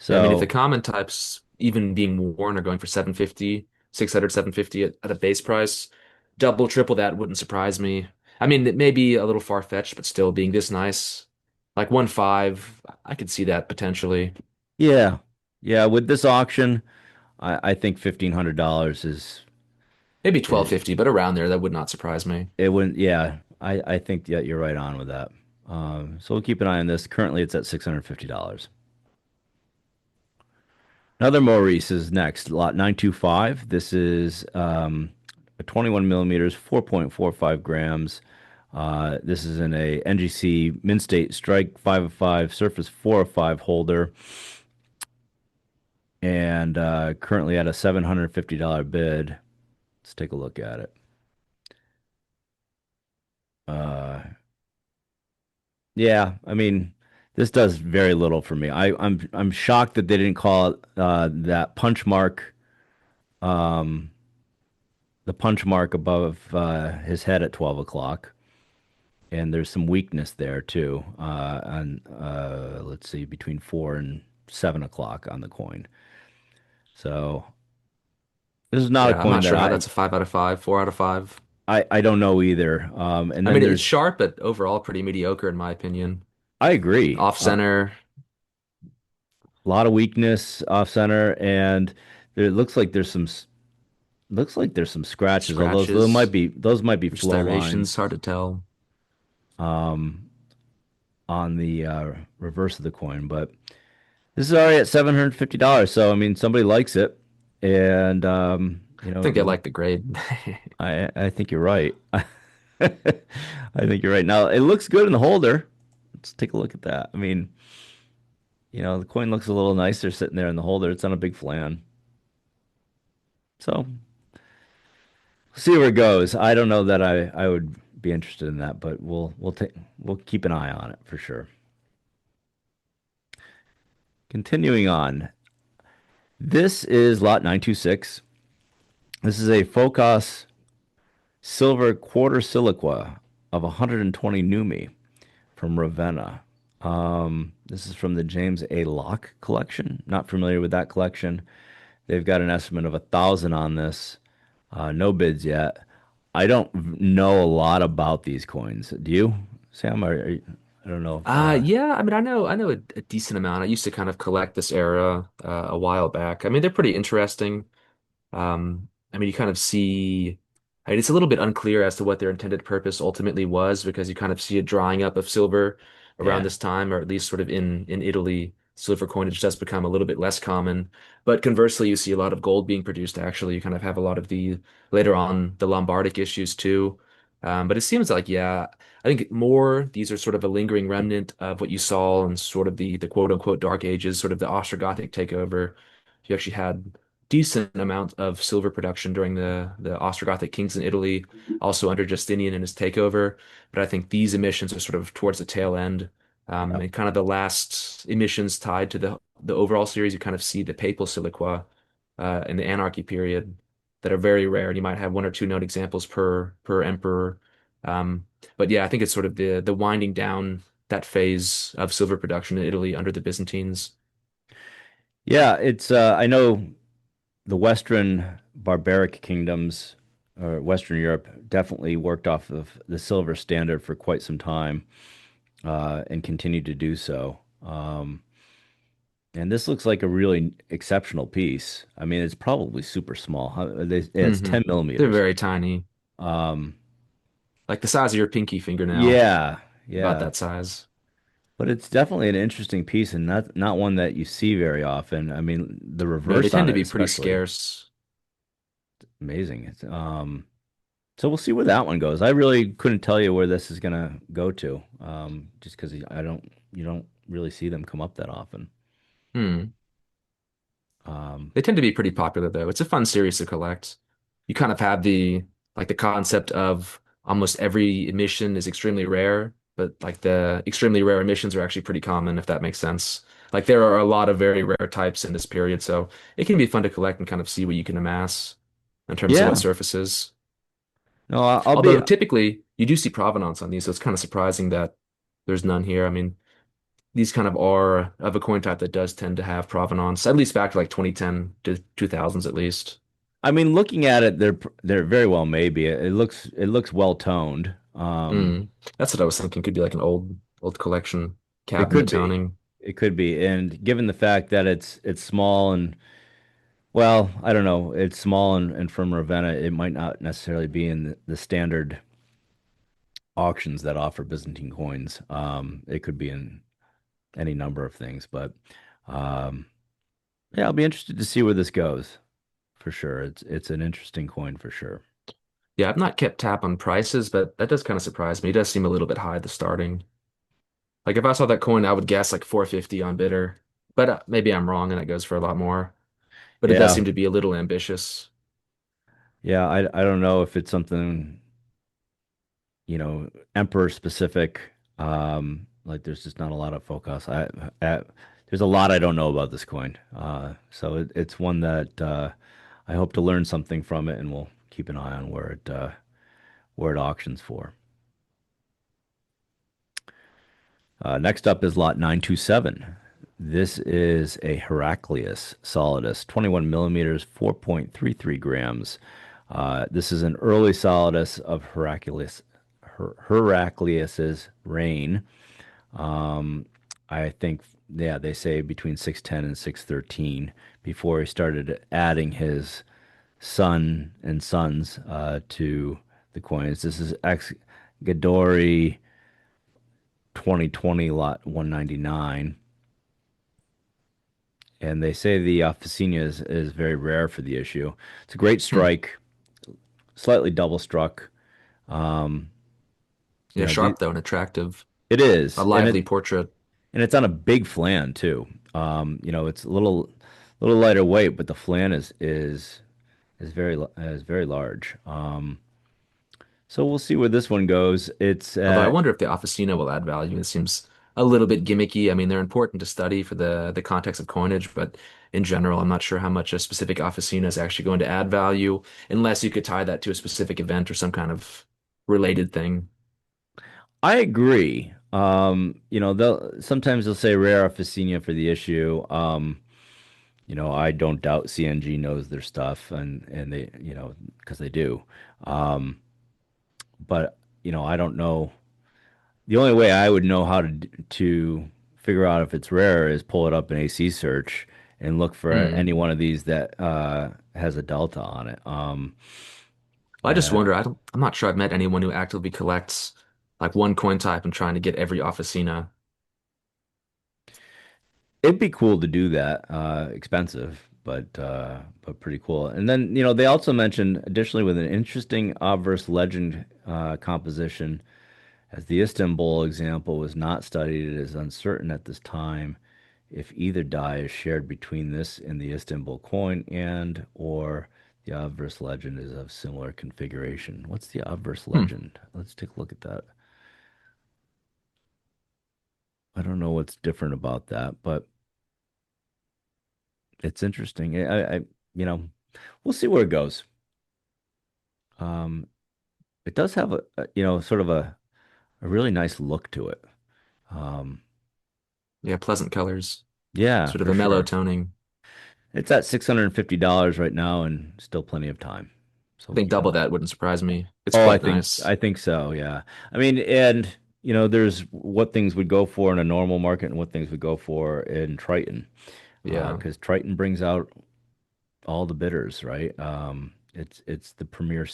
Yeah, I mean, if the So common types, even being worn, are going for 750, 600, 750 at a base price, double, triple that wouldn't surprise me. I mean, it may be a little far-fetched, but still being this nice, like 1.5, I could see that potentially. yeah, yeah. With this auction, I think $1,500 Maybe is 1250, but around there, that would not surprise me. it wouldn't. Yeah, I think that you're right on with that. So we'll keep an eye on this. Currently, it's at $650. Another Maurice is next, lot 925. This is a 21 millimeters, 4.45 grams. This is in a NGC Min State Strike 5 of 5, Surface 4 of 5 holder, and currently at a $750 bid. Let's take a look at it. Uh, yeah, I mean, this does very little for me. I'm shocked that they didn't call it that punch mark, um, the punch mark above his head at 12 o'clock. And there's some weakness there too. On let's see, between 4 and 7 o'clock on the coin. So this is not a Yeah, I'm coin not that sure how that's a 5 out of 5, 4 out of 5. I don't know either. And I then mean, it's there's sharp, but overall pretty mediocre in my opinion. I agree. Off center, A lot of weakness off center, and it looks like there's some scratches. Although scratches, those might be flow striations, lines hard to tell. um, on the reverse of the coin, but this is already at $750. So I mean, somebody likes it, and I think they like the grade. I think you're right. I think you're right. Now it looks good in the holder. Let's take a look at that. I mean, the coin looks a little nicer sitting there in the holder. It's on a big flan. So see where it goes. I don't know that I would be interested in that, but we'll keep an eye on it for sure. Continuing on. This is lot 926. This is a Focus silver quarter siliqua of 120 Numi from Ravenna. This is from the James A. Locke collection. Not familiar with that collection. They've got an estimate of 1,000 on this. No bids yet. I don't know a lot about these coins. Do you, Sam? I don't know if. Yeah, I mean, I know a decent amount. I used to kind of collect this era a while back. I mean, they're pretty interesting. I mean, you kind of see, I mean, it's a little bit unclear as to what their intended purpose ultimately was because you kind of see a drying up of silver around Yeah. this time, or at least sort of in Italy, silver coinage does become a little bit less common. But conversely, you see a lot of gold being produced. Actually, you kind of have a lot of the later on the Lombardic issues too. But it seems like, yeah, I think more these are sort of a lingering remnant of what you saw in sort of the quote unquote Dark Ages, sort of the Ostrogothic takeover. You actually had decent amount of silver production during the Ostrogothic kings in Italy, also under Justinian and his takeover. But I think these emissions are sort of towards the tail end. Yep. And kind of the last emissions tied to the overall series, you kind of see the papal siliqua in the anarchy period that are very rare. And you might have one or two known examples per emperor. Um, but yeah, I think it's sort of the winding down that phase of silver production in Italy under the Byzantines. Yeah, it's I know the Western barbaric kingdoms or Western Europe definitely worked off of the silver standard for quite some time. and continue to do so. And this looks like a really exceptional piece. I mean, it's probably super small. It's Hmm. 10 They're millimeters. very tiny, Um, like the size of your pinky fingernail, yeah, about yeah. that size. But it's definitely an interesting piece and not one that you see very often. I mean, the No, they reverse tend on to it be pretty especially scarce. amazing. So we'll see where that one goes. I really couldn't tell you where this is gonna go to, just because I don't you don't really see them come up that often. Hmm. Um, They tend to be pretty popular though. It's a fun series to collect. You kind of have the concept of almost every emission is extremely rare, but like the extremely rare emissions are actually pretty common, if that makes sense. Like there are a lot of very rare types in this period, so it can be fun to collect and kind of see what you can amass in terms of what yeah, surfaces. no, I'll be. Although typically you do see provenance on these, so it's kind of surprising that there's none here. I mean, these kind of are of a coin type that does tend to have provenance, at least back to like 2010 to 2000s at least. I mean, looking at it, they're very well maybe. It looks well toned. Mm. That's what I was thinking. Could be like an old collection It cabinet could be. toning. It could be. And given the fact that it's small and well, I don't know, it's small and from Ravenna, it might not necessarily be in the standard auctions that offer Byzantine coins. It could be in any number of things, but um, yeah, I'll be interested to see where this goes for sure. It's an interesting coin for sure. Yeah, I've not kept tab on prices, but that does kind of surprise me. It does seem a little bit high at the starting. Like if I saw that coin, I would guess like 450 on bidder. But maybe I'm wrong and it goes for a lot more. But it does Yeah, seem to be a little ambitious. yeah. I don't know if it's something emperor specific. Like there's just not a lot of focus. There's a lot I don't know about this coin. So it's one that I hope to learn something from it, and we'll keep an eye on where it auctions for. Next up is lot 927. This is a Heraclius Solidus, 21 millimeters, 4.33 grams. This is an early Solidus of Heraclius's reign. Um, I think, yeah, they say between 610 and 613 before he started adding his son and sons to the coins. This is ex Gadori 2020 lot 199. And they say the Officina is very rare for the issue. It's a great Hmm. strike, slightly double struck. Um, Yeah, the sharp though and attractive. it A is, lively portrait. and it's on a big flan too. It's a little lighter weight, but the flan is very large. So we'll see where this one goes. It's Although I at wonder if the officina will add value. It seems a little bit gimmicky. I mean, they're important to study for the context of coinage, but in general, I'm not sure how much a specific officina is actually going to add value unless you could tie that to a specific event or some kind of related thing. I agree. Sometimes they'll say rare Officina for the issue. I don't doubt CNG knows their stuff, and they, because they do. Um, but I don't know. The only way I would know how to figure out if it's rare is pull it up in AC search and look for Hmm. any one of these that has a delta on it. Well, I just Uh, wonder. I'm not sure I've met anyone who actively collects like one coin type and trying to get every officina. it'd be cool to do that. Expensive, but pretty cool. And then they also mentioned additionally with an interesting obverse legend composition. As the Istanbul example was not studied, it is uncertain at this time if either die is shared between this and the Istanbul coin and or the obverse legend is of similar configuration. What's the obverse Hmm. legend? Let's take a look at that. I don't know what's different about that, but it's interesting. You know, we'll see where it goes. Um, it does have sort of a really nice look to it. Um, Yeah, pleasant colors, yeah, sort of for a mellow sure. toning. It's at $650 right now and still plenty of time. So I we'll think keep an double eye. that wouldn't surprise me. It's Oh, I quite think nice. I think so, yeah. I mean, and there's what things would go for in a normal market and what things would go for in Triton. Yeah. Because Triton brings out all the bidders, right? It's the premier.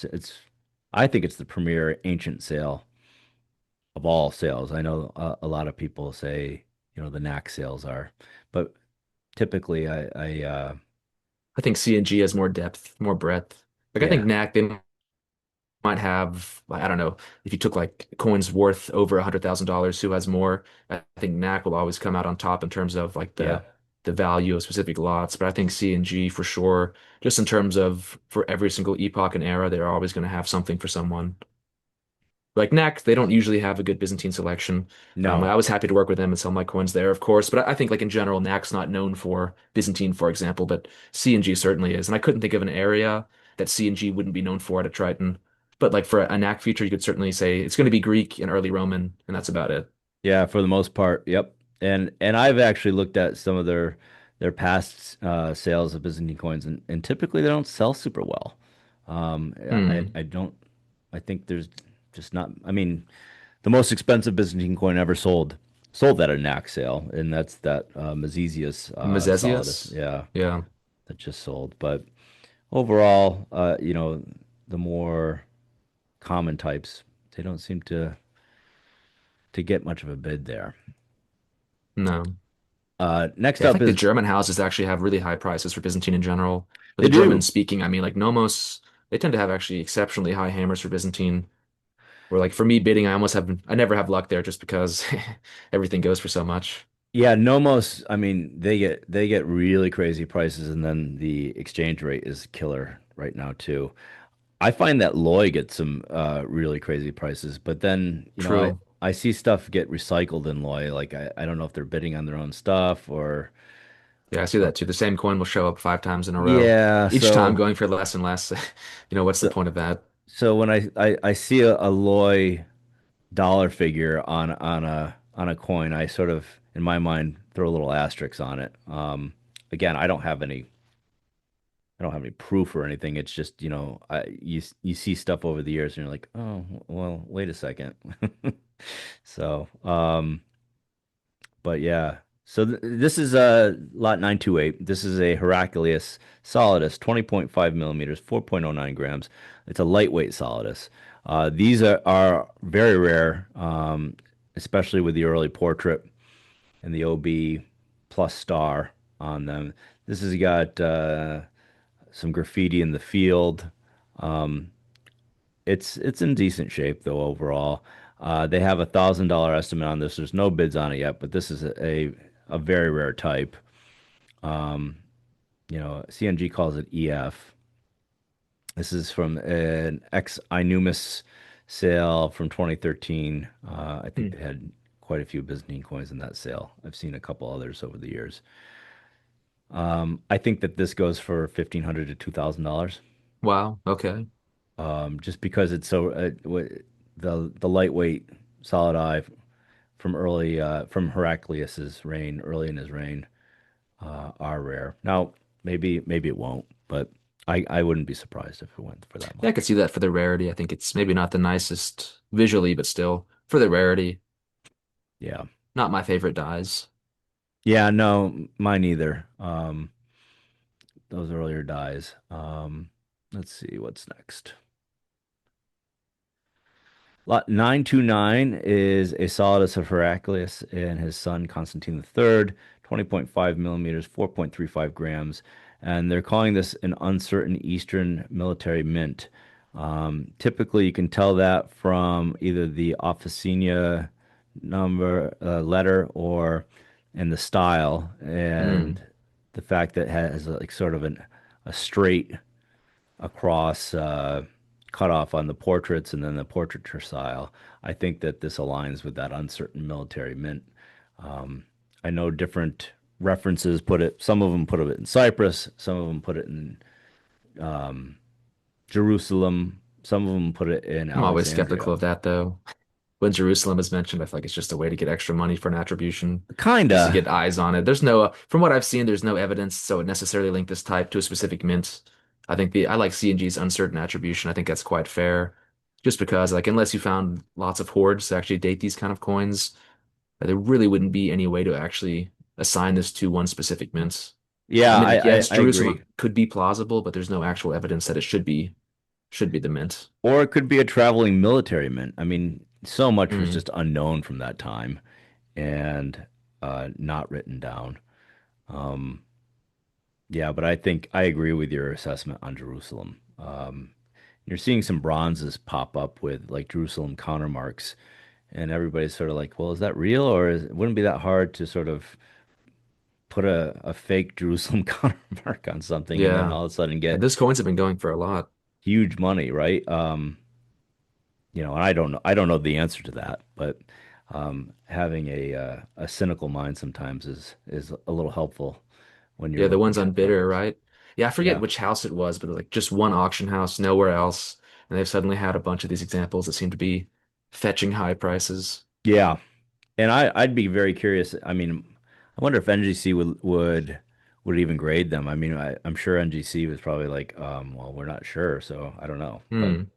I think it's the premier ancient sale of all sales. I know a lot of people say, the knack sales are, but typically I think CNG has more depth, more breadth. Like I think yeah, Knack, they might have, like, I don't know, if you took like coins worth over $100,000, who has more? I think Knack will always come out on top in terms of like yeah. the value of specific lots. But I think CNG for sure, just in terms of for every single epoch and era, they're always going to have something for someone. Like Knack, they don't usually have a good Byzantine selection. No, I was happy to work with them and sell my coins there, of course. But I think like in general, Knack's not known for Byzantine, for example, but CNG certainly is. And I couldn't think of an area that CNG wouldn't be known for at a Triton. But like for a Knack feature, you could certainly say it's going to be Greek and early Roman, and that's about it. yeah, for the most part, yep. And I've actually looked at some of their past sales of Byzantine coins, and typically they don't sell super well. Hmm. I don't. I think there's just not. I mean, the most expensive Byzantine coin ever sold at a knack sale, and that's that Mazesius Solidus. Mazesius? Yeah, Yeah. that just sold. But overall, the more common types, they don't seem to get much of a bid there. No. Next Yeah, I up think the is German houses actually have really high prices for Byzantine in general. But they the German do. speaking, I mean, like Nomos, they tend to have actually exceptionally high hammers for Byzantine. Where like for me bidding, I never have luck there just because everything goes for so much. Yeah, Nomos, I mean, they get really crazy prices, and then the exchange rate is killer right now too. I find that Loy gets some really crazy prices, but then, True. I see stuff get recycled in Loy. Like I don't know if they're bidding on their own stuff or Yeah, I see that too. The same coin will show up 5 times in a row, yeah, each time so going for less and less. What's the so, point of that? so when I see a Loy dollar figure on a coin, I sort of in my mind throw a little asterisk on it. Again, I don't have any proof or anything. It's just, you see stuff over the years and you're like, oh, well, wait a second. So, but yeah. So this is a lot 928. This is a Heraclius Solidus, 20.5 millimeters, 4.09 grams. It's a lightweight Solidus. These are very rare, especially with the early portrait and the OB plus star on them. This has got some graffiti in the field. Um, it's in decent shape though overall. They have $1,000 estimate on this. There's no bids on it yet, but this is a very rare type. Um, CNG calls it EF. This is from an ex Inumus sale from 2013. I think Hmm. they had quite a few Byzantine coins in that sale. I've seen a couple others over the years. I think that this goes for $1,500 to $2,000. Wow. Okay. Just because it's so the lightweight solid eye from Heraclius's reign, early in his reign, are rare. Now, maybe it won't, but I wouldn't be surprised if it went for that Yeah, I could much. see that for the rarity. I think it's maybe not the nicest visually, but still for the rarity, Yeah. not my favorite dies. Yeah, no, mine either. Those earlier dies. Let's see what's next. Lot 929 is a Solidus of Heraclius and his son Constantine III, 20.5 millimeters, 4.35 grams. And they're calling this an uncertain Eastern military mint. Typically, you can tell that from either the officina number, letter, or in the style, Hmm. and the fact that it has like sort of a straight across cutoff on the portraits and then the portraiture style. I think that this aligns with that uncertain military mint. Um, I know different references put it, some of them put it in Cyprus, some of them put it in um, Jerusalem, some of them put it in I'm always skeptical Alexandria. of that though. When Jerusalem is mentioned, I feel like it's just a way to get extra money for an attribution, just to Kinda. get eyes on it. There's no, from what I've seen, there's no evidence so it necessarily link this type to a specific mint. I like CNG's uncertain attribution. I think that's quite fair. just because like unless you found lots of hordes to actually date these kind of coins, there really wouldn't be any way to actually assign this to one specific mint. I Yeah, mean, like, yes, I agree. Jerusalem could be plausible, but there's no actual evidence that it should be the mint. Or it could be a traveling military mint. I mean, so much was Mm. just unknown from that time and not written down. Um, yeah, but I think I agree with your assessment on Jerusalem. You're seeing some bronzes pop up with like Jerusalem countermarks, and everybody's sort of like, well, is that real, or wouldn't it be that hard to sort of put a fake Jerusalem countermark on something and then Yeah. all of a sudden And get those coins have been going for a lot. huge money, right? And I don't know the answer to that, but having a cynical mind sometimes is a little helpful when you're Yeah, the looking ones at on like bidder, this. right? Yeah, I forget Yeah. which house it was, but like just one auction house, nowhere else. And they've suddenly had a bunch of these examples that seem to be fetching high prices. Yeah. And I'd be very curious. I mean, I wonder if NGC would even grade them. I mean, I'm sure NGC was probably like, well, we're not sure, so I don't know. But Hmm.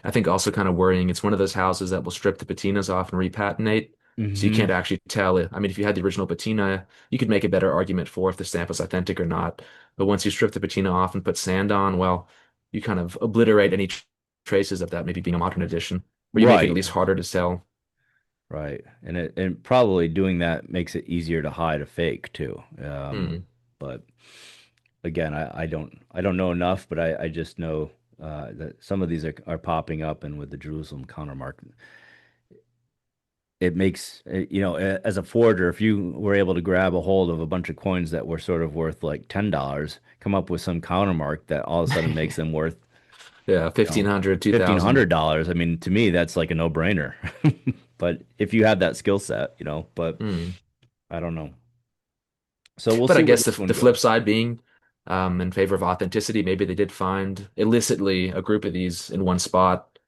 I think also kind of worrying. It's one of those houses that will strip the patinas off and repatinate. So you hmm can't actually tell it. I mean, if you had the original patina, you could make a better argument for if the stamp was authentic or not. But once you strip the patina off and put sand on, well, you kind of obliterate any traces of that maybe being a modern edition, or you make it at right, least harder to sell. right, and probably doing that makes it easier to hide a fake too. Hmm. But again, I don't know enough, but I just know that some of these are popping up, and with the Jerusalem countermark, it makes as a forger, if you were able to grab a hold of a bunch of coins that were sort of worth like $10, come up with some countermark that all of a sudden makes them worth Yeah, you know 1,500, fifteen 2,000. hundred dollars. I mean, to me, that's like a no-brainer. But if you have that skill set, but Hmm. I don't know. So we'll But I see where guess this one the flip goes. side being in favor of authenticity, maybe they did find illicitly a group of these in one spot,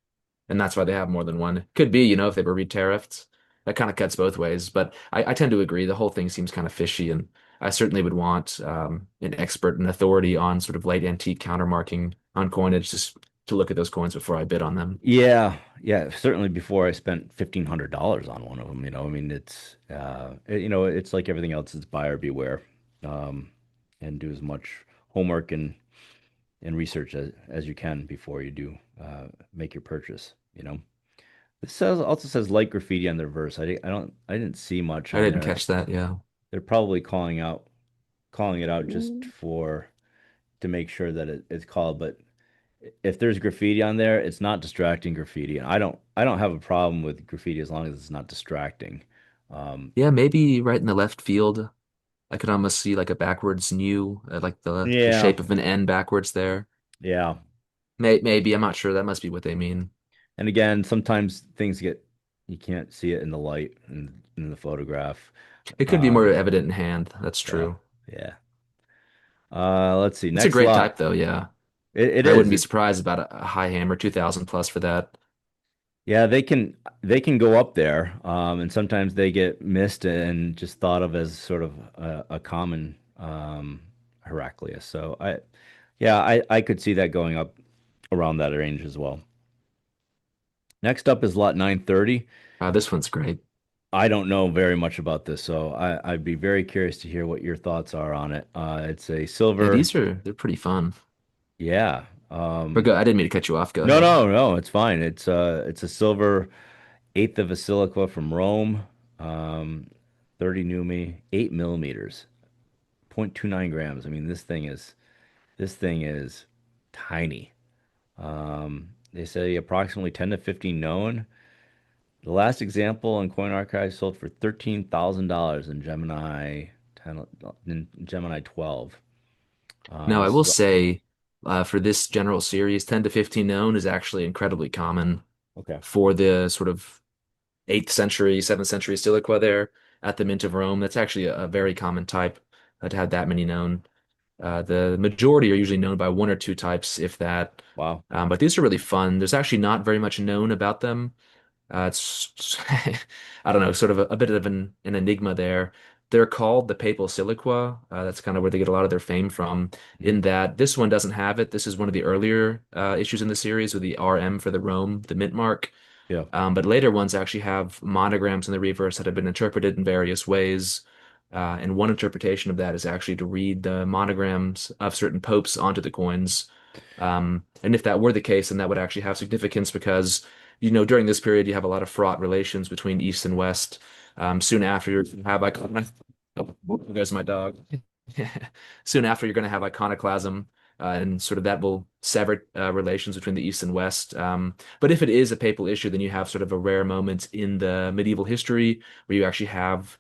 and that's why they have more than one. Could be, if they were re-tariffed. That kind of cuts both ways. But I tend to agree. The whole thing seems kind of fishy, and I certainly would want an expert and authority on sort of late antique countermarking on coinage just to look at those coins before I bid on them. Yeah, yeah, certainly before I spent $1,500 on one of them, I mean, it's like everything else, it's buyer beware. Um, and do as much homework and research as you can before you do make your purchase. This also says light graffiti on the reverse. I didn't see much I on didn't there. catch that. Yeah. They're probably calling it out just for to make sure that it's called, but if there's graffiti on there, it's not distracting graffiti. And I don't have a problem with graffiti as long as it's not distracting. Um, Yeah, maybe right in the left field. I could almost see like a backwards new, like the yeah, shape of an N backwards there. yeah. Maybe I'm not sure. That must be what they mean. And again, sometimes things get you can't see it in the light in the photograph. It could be more Um, evident in hand. That's yeah, true. yeah. Let's see. It's a Next great lot. type though. Yeah, It I wouldn't is. be surprised about a high hammer 2,000 plus for that. Yeah, they can go up there, and sometimes they get missed and just thought of as sort of a common Heraclius. So yeah, I could see that going up around that range as well. Next up is lot 930. This one's great. I don't know very much about this, so I'd be very curious to hear what your thoughts are on it. It's a Yeah, silver, they're pretty fun. yeah. But go, I didn't mean to cut you off. Go No, ahead. no, no, it's fine. It's a silver eighth of a siliqua from Rome, um, 30 Numi, 8 millimeters, 0.29 grams. I mean, this thing is tiny. They say approximately 10 to 15 known. The last example in Coin Archive sold for $13,000 in Gemini 10, in Gemini 12. Now, I This will is say for this general series, 10 to 15 known is actually incredibly common okay. for the sort of 8th century, 7th century Siliqua there at the Mint of Rome. That's actually a very common type to have that many known. The majority are usually known by one or two types, if that. Wow. But these are really fun. There's actually not very much known about them. It's, I don't know, sort of a bit of an enigma there. They're called the Papal Siliqua. That's kind of where they get a lot of their fame from. Mhm. In that this one doesn't have it. This is one of the earlier issues in the series with the RM for the Rome, the mint mark. Yeah. But later ones actually have monograms in the reverse that have been interpreted in various ways. And one interpretation of that is actually to read the monograms of certain popes onto the coins. And if that were the case, then that would actually have significance because, during this period, you have a lot of fraught relations between East and West. Soon after, you have oh, there goes my dog. Soon after, you're going to have iconoclasm, and sort of that will sever relations between the East and West. But if it is a papal issue, then you have sort of a rare moment in the medieval history where you actually have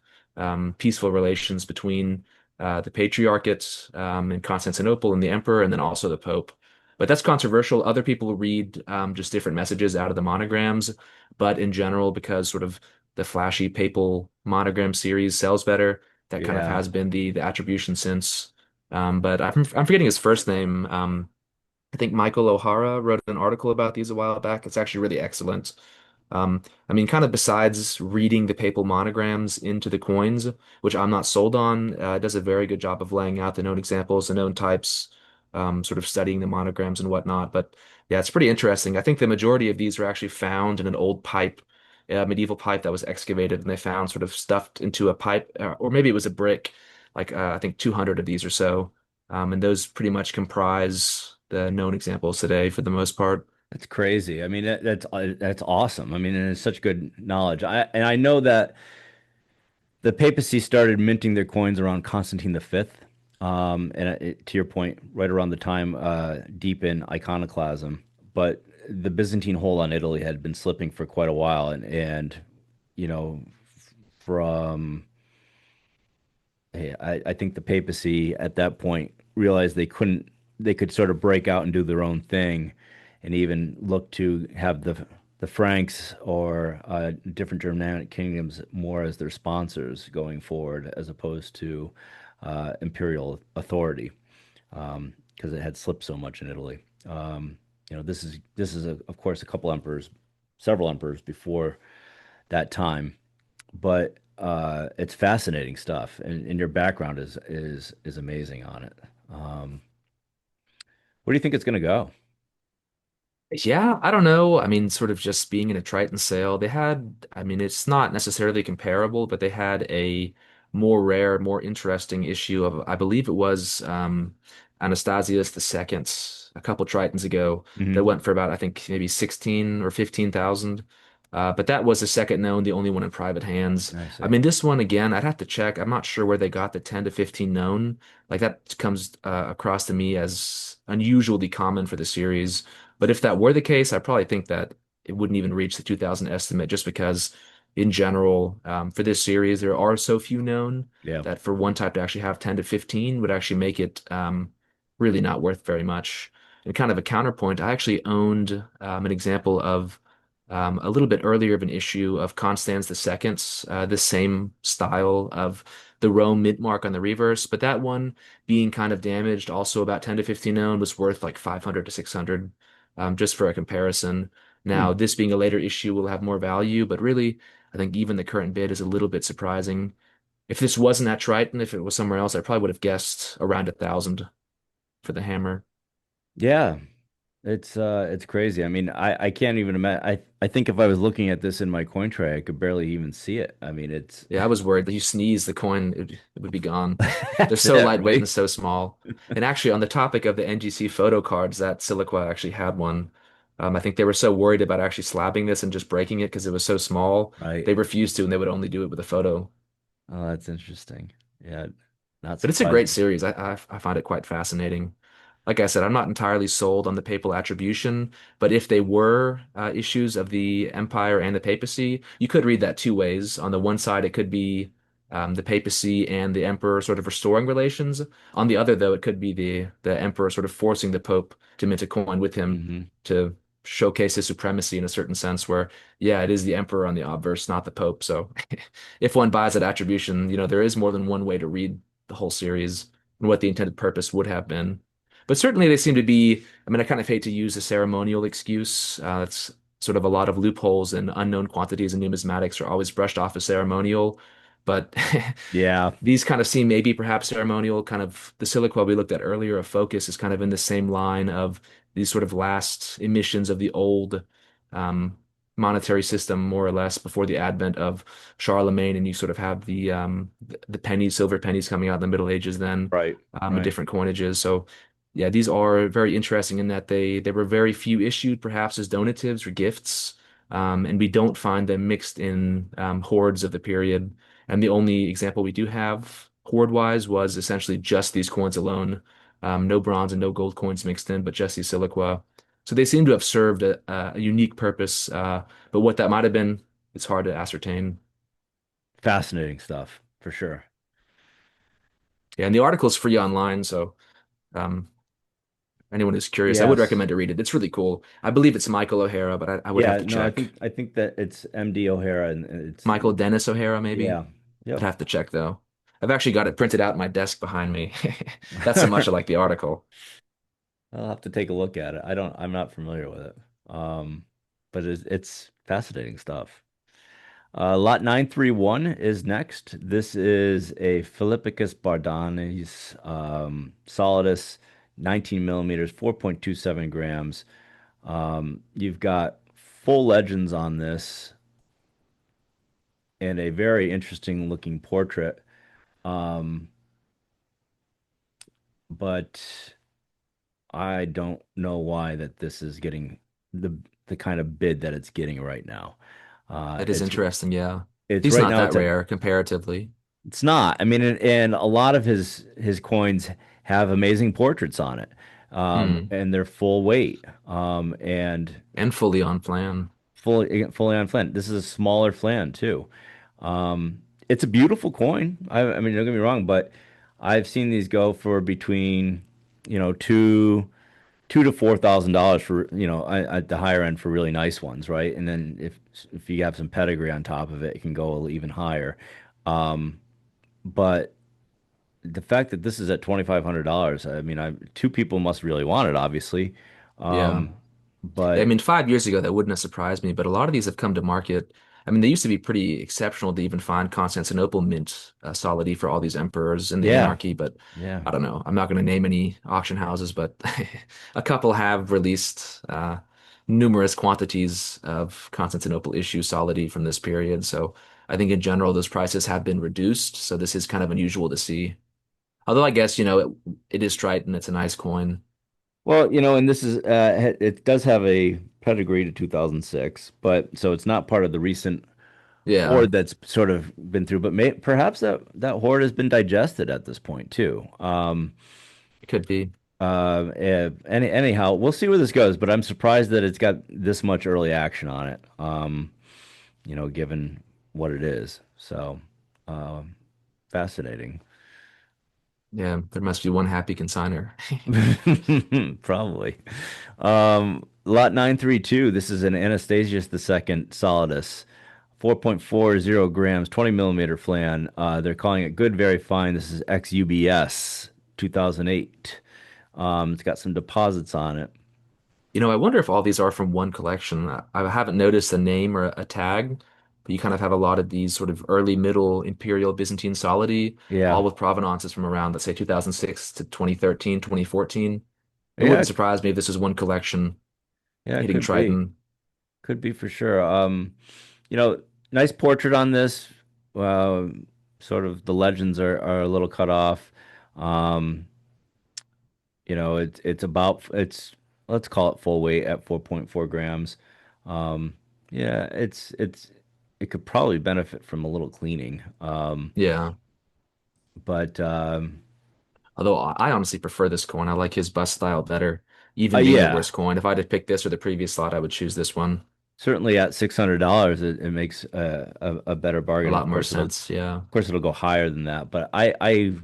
peaceful relations between the Patriarchate in Constantinople and the Emperor, and then also the Pope. But that's controversial. Other people read just different messages out of the monograms. But in general, because sort of the flashy papal monogram series sells better, that kind of Yeah. has been the attribution since. But I'm forgetting his first name. I think Michael O'Hara wrote an article about these a while back. It's actually really excellent. I mean, kind of besides reading the papal monograms into the coins, which I'm not sold on, it does a very good job of laying out the known examples, the known types, sort of studying the monograms and whatnot. But yeah, it's pretty interesting. I think the majority of these were actually found in an old pipe, a medieval pipe that was excavated, and they found sort of stuffed into a pipe, or maybe it was a brick, like I think 200 of these or so. And those pretty much comprise the known examples today for the most part. That's crazy. I mean, that's awesome. I mean, and it's such good knowledge. I know that the papacy started minting their coins around Constantine V, and to your point, right around the time deep in iconoclasm. But the Byzantine hold on Italy had been slipping for quite a while, and you know, from hey, I think the papacy at that point realized they could sort of break out and do their own thing, and even look to have the Franks or different Germanic kingdoms more as their sponsors going forward, as opposed to imperial authority, because it had slipped so much in Italy. This is of course a couple emperors, several emperors before that time, but it's fascinating stuff, and your background is amazing on it. Where do you think it's going to go? Yeah, I don't know. I mean, sort of just being in a Triton sale, they had, I mean, it's not necessarily comparable, but they had a more rare, more interesting issue of, I believe it was Anastasius II a couple Tritons ago that Hmm. went for about, I think, maybe 16 or 15,000. But that was the second known, the only one in private hands. I I see. mean, this one again, I'd have to check. I'm not sure where they got the 10 to 15 known. Like that comes across to me as unusually common for the series. But if that were the case, I probably think that it wouldn't even reach the 2000 estimate just because, in general, for this series, there are so few known Yeah. that for one type to actually have 10 to 15 would actually make it really not worth very much. And kind of a counterpoint, I actually owned an example of a little bit earlier of an issue of Constans II, the same style of the Rome mint mark on the reverse, but that one being kind of damaged, also about 10 to 15 known, was worth like 500 to 600, just for a comparison. Now, Hmm. this being a later issue will have more value, but really, I think even the current bid is a little bit surprising. If this wasn't at Triton, if it was somewhere else, I probably would have guessed around 1,000 for the hammer. Yeah. It's crazy. I mean, I can't even imagine. I think if I was looking at this in my coin tray, I could barely even see it. I mean, it's Yeah, I was worried that you sneeze, the coin, it would be gone. They're that's so it, lightweight right? and so small. And actually, on the topic of the NGC photo cards, that Siliqua actually had one. I think they were so worried about actually slabbing this and just breaking it because it was so small. Right. They refused to, and they would only do it with a photo. Oh, that's interesting. Yeah, not But it's a great surprising. series. I find it quite fascinating. Like I said, I'm not entirely sold on the papal attribution, but if they were issues of the empire and the papacy, you could read that two ways. On the one side, it could be the papacy and the emperor sort of restoring relations. On the other, though, it could be the emperor sort of forcing the pope to mint a coin with him Hmm. to showcase his supremacy in a certain sense, where, yeah, it is the emperor on the obverse, not the pope. So if one buys that attribution, there is more than one way to read the whole series and what the intended purpose would have been. But certainly they seem to be, I mean, I kind of hate to use a ceremonial excuse. It's sort of a lot of loopholes and unknown quantities in numismatics are always brushed off as ceremonial. But Yeah, these kind of seem maybe perhaps ceremonial. Kind of the siliqua we looked at earlier of Focus is kind of in the same line of these sort of last emissions of the old um, monetary system, more or less, before the advent of Charlemagne, and you sort of have the pennies, silver pennies coming out in the Middle Ages then, right, and right. different coinages. So yeah, these are very interesting in that they were very few issued, perhaps as donatives or gifts, and we don't find them mixed in hoards of the period. And the only example we do have hoard-wise was essentially just these coins alone. No bronze and no gold coins mixed in, but just these siliqua. So they seem to have served a unique purpose. But what that might have been, it's hard to ascertain. Fascinating stuff for sure. Yeah, and the article's free online, so um, anyone who's curious, I would Yes. recommend to read it. It's really cool. I believe it's Michael O'Hara, but I would have Yeah, to no, I check. think that it's MD O'Hara and Michael Dennis O'Hara, maybe. yeah. I'd Yep. have to check though. I've actually got it printed out in my desk behind me. That's so much I like the article. I'll have to take a look at it. I'm not familiar with it. Um, but it's fascinating stuff. Lot 931 is next. This is a Philippicus bardanis solidus, 19 millimeters, 4.27 grams. You've got full legends on this and a very interesting looking portrait. Um, but I don't know why that this is getting the the kind of bid that it's getting right now. That is It's interesting, yeah. it's He's right not now that it's at rare comparatively. it's not. I mean, and a lot of his coins have amazing portraits on it, Hmm. and they're full weight, and And fully on plan. fully on flint. This is a smaller flan too. It's a beautiful coin. I mean, don't get me wrong, but I've seen these go for between, two to $4,000 for at the higher end for really nice ones, right? And then if you have some pedigree on top of it, it can go even higher. Um, but the fact that this is at $2,500, I mean, two people must really want it, obviously. Yeah. Um, Yeah, I but mean, 5 years ago, that wouldn't have surprised me, but a lot of these have come to market. I mean, they used to be pretty exceptional to even find Constantinople mint solidity for all these emperors in the yeah, anarchy, but yeah. I don't know. I'm not going to name any auction houses, but a couple have released numerous quantities of Constantinople issue solidity from this period. So I think in general, those prices have been reduced. So this is kind of unusual to see. Although I guess, it is Triton. It's a nice coin. Well, and this is it does have a pedigree to 2006, but so it's not part of the recent Yeah, hoard that's sort of been through. But perhaps that hoard has been digested at this point too. it could be. Anyhow, we'll see where this goes. But I'm surprised that it's got this much early action on it. Given what it is. So, um, fascinating. Yeah, there must be one happy consigner. Probably. Lot 932. This is an Anastasius II Solidus, 4.40 grams, 20 millimeter flan. They're calling it good, very fine. This is XUBS 2008. It's got some deposits on it. I wonder if all these are from one collection. I haven't noticed a name or a tag, but you kind of have a lot of these sort of early, middle Imperial Byzantine solidi, all Yeah. with provenances from around, let's say, 2006 to 2013, 2014. It Yeah. wouldn't surprise me if this is one collection Yeah, it hitting could be. Triton. Could be for sure. You know, nice portrait on this. Uh, Sort of the legends are a little cut off. Um, it's let's call it full weight at 4.4 grams. Um, yeah, it could probably benefit from a little cleaning. Yeah. But Although I honestly prefer this coin. I like his bust style better, even being the yeah, worst coin. If I had to pick this or the previous slot, I would choose this one. certainly at $600, it makes a better A bargain. lot more sense. Yeah. Of course, it'll go higher than that. But I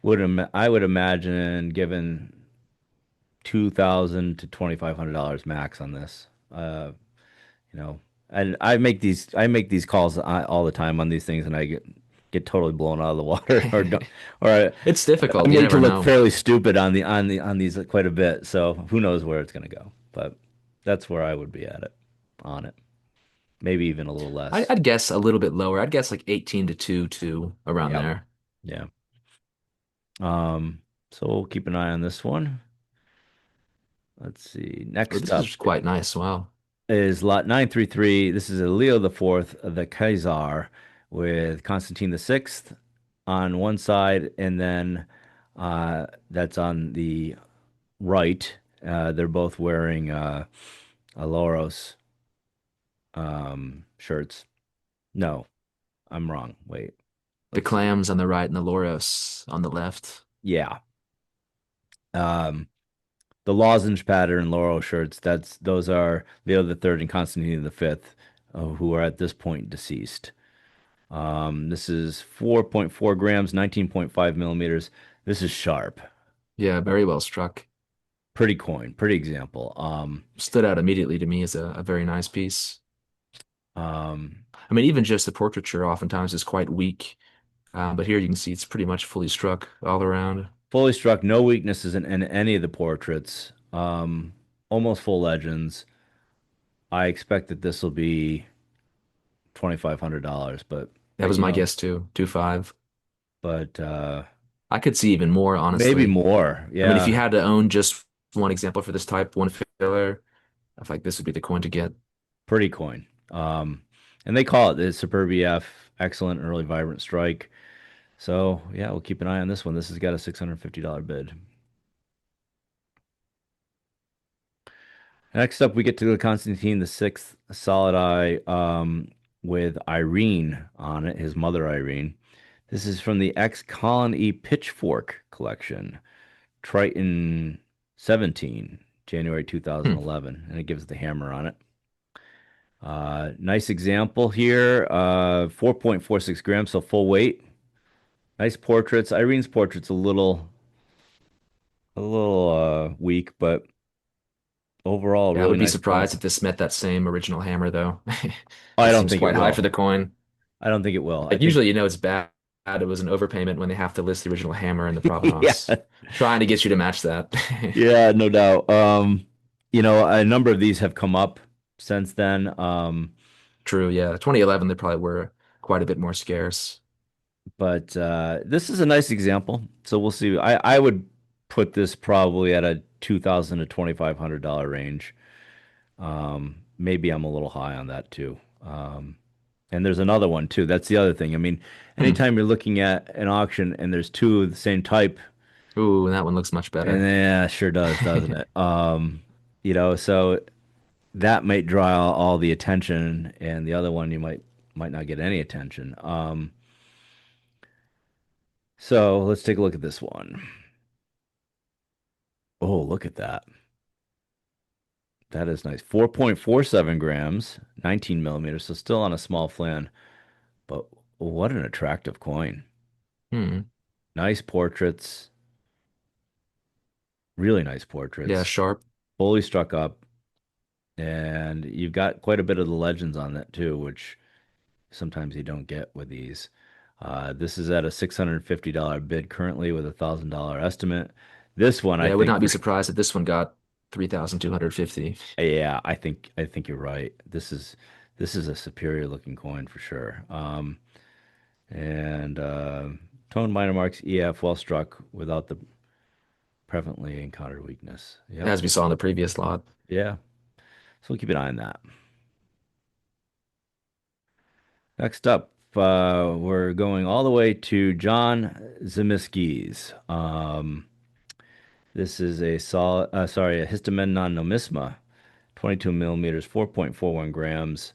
would imagine given 2,000 to $2,500 max on this. You know, and I make these calls all the time on these things, and I get totally blown out of the water, or don't, or It's I'm difficult. You made to never look know. fairly stupid on these quite a bit. So who knows where it's going to go? But that's where I would be at it on it. maybe even a little I, less. I'd guess a little bit lower. I'd guess like 18 to 2, around Yep. there. Yeah. Um, so we'll keep an eye on this one. Let's see. Oh, Next this up is quite nice. Wow. is lot 933. This is a Leo the Fourth, the Kaiser, with Constantine the Sixth on one side, and then that's on the right. They're both wearing Aloros shirts. No, I'm wrong. Wait, The let's see. clams on the right and the loros on the left. Yeah. Um, the lozenge pattern Laurel shirts, those are Leo the Third and Constantine the Fifth, who are at this point deceased. This is 4.4 grams, 19.5 millimeters. This is sharp. Yeah, very well struck. Pretty coin, pretty example. Stood out immediately to me as a very nice piece. Um, I mean, even just the portraiture oftentimes is quite weak. But here you can see it's pretty much fully struck all around. Fully struck, no weaknesses in any of the portraits. Almost full legends. I expect that this will be $2,500, That but was my guess too, 2.5. but I could see even more, maybe honestly. more. I mean, if you Yeah, had to own just one example for this type, one filler, I feel like this would be the coin to get. pretty coin. And they call it the Superbia F, excellent early vibrant strike. So yeah, we'll keep an eye on this one. This has got a $650 bid. Next up, we get to the Constantine the Sixth Solid Eye with Irene on it, his mother Irene. This is from the X Colin E Pitchfork collection, Triton 17, January Hmm. 2011, and it gives the hammer on it. Nice example here, 4.46 grams, so full weight. Nice portraits. Irene's portrait's a little weak, but overall, Yeah, I really would be nice surprised coin. if this met that same original hammer, though. I This don't seems think it quite high for will. the coin. I don't think it will. I Like think, usually, it's bad. It was an overpayment when they have to list the original hammer and the yeah, provenance, trying to get you to match that. yeah, no doubt. A number of these have come up since then. True, yeah. 2011, they probably were quite a bit more scarce. But this is a nice example. So we'll see. I would put this probably at a 2,000 to $2,500 range. Maybe I'm a little high on that too. And there's another one too. That's the other thing. I mean, Hmm. anytime you're looking at an auction and there's two of the same type, Ooh, that one looks much and better. yeah, sure does, doesn't it? So that might draw all the attention, and the other one you might not get any attention. So let's take a look at this one. Oh, look at that. That is nice. 4.47 grams, 19 millimeters, so still on a small flan, but what an attractive coin. Hmm. Nice portraits, really nice Yeah, portraits, sharp. fully struck up, and you've got quite a bit of the legends on that too, which sometimes you don't get with these. This is at a $650 bid currently with $1,000 estimate. This one, I Yeah, I would think, not be surprised if this one got 3,250. yeah, I think you're right. This is a superior looking coin for sure. And tone minor marks, EF, well struck without the prevalently encountered weakness. Yep. As we saw in the previous lot. Yeah. So we'll keep an eye on that. Next up, we're going all the way to John Zemisky's. This is a Histamenon nomisma, 22 millimeters, 4.41 grams.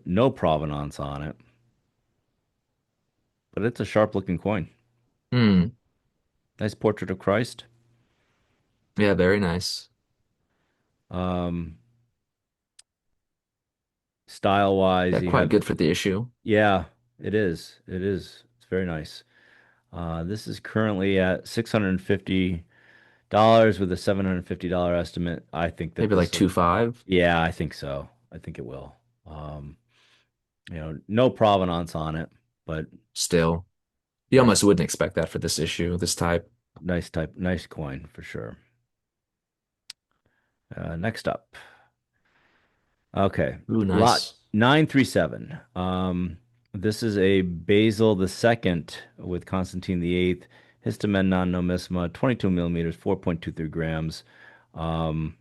No provenance on it, but it's a sharp looking coin. Hmm. Nice portrait of Christ. Yeah, very nice. Um, Style wise, Yeah, you quite have, good for the issue. yeah, it is. It is. It's very nice. This is currently at $650 with a $750 estimate. I think that Maybe like this will, 2.5 yeah, I think so. I think it will. Um, no provenance on it, but still. You nice, almost wouldn't expect that for this issue, this type. nice coin for sure. Next up. Okay. Ooh, Lot nice. 937. This is a Basil the second with Constantine VIII, histamine non-nomisma, 22 millimeters, 4.23 grams. Um,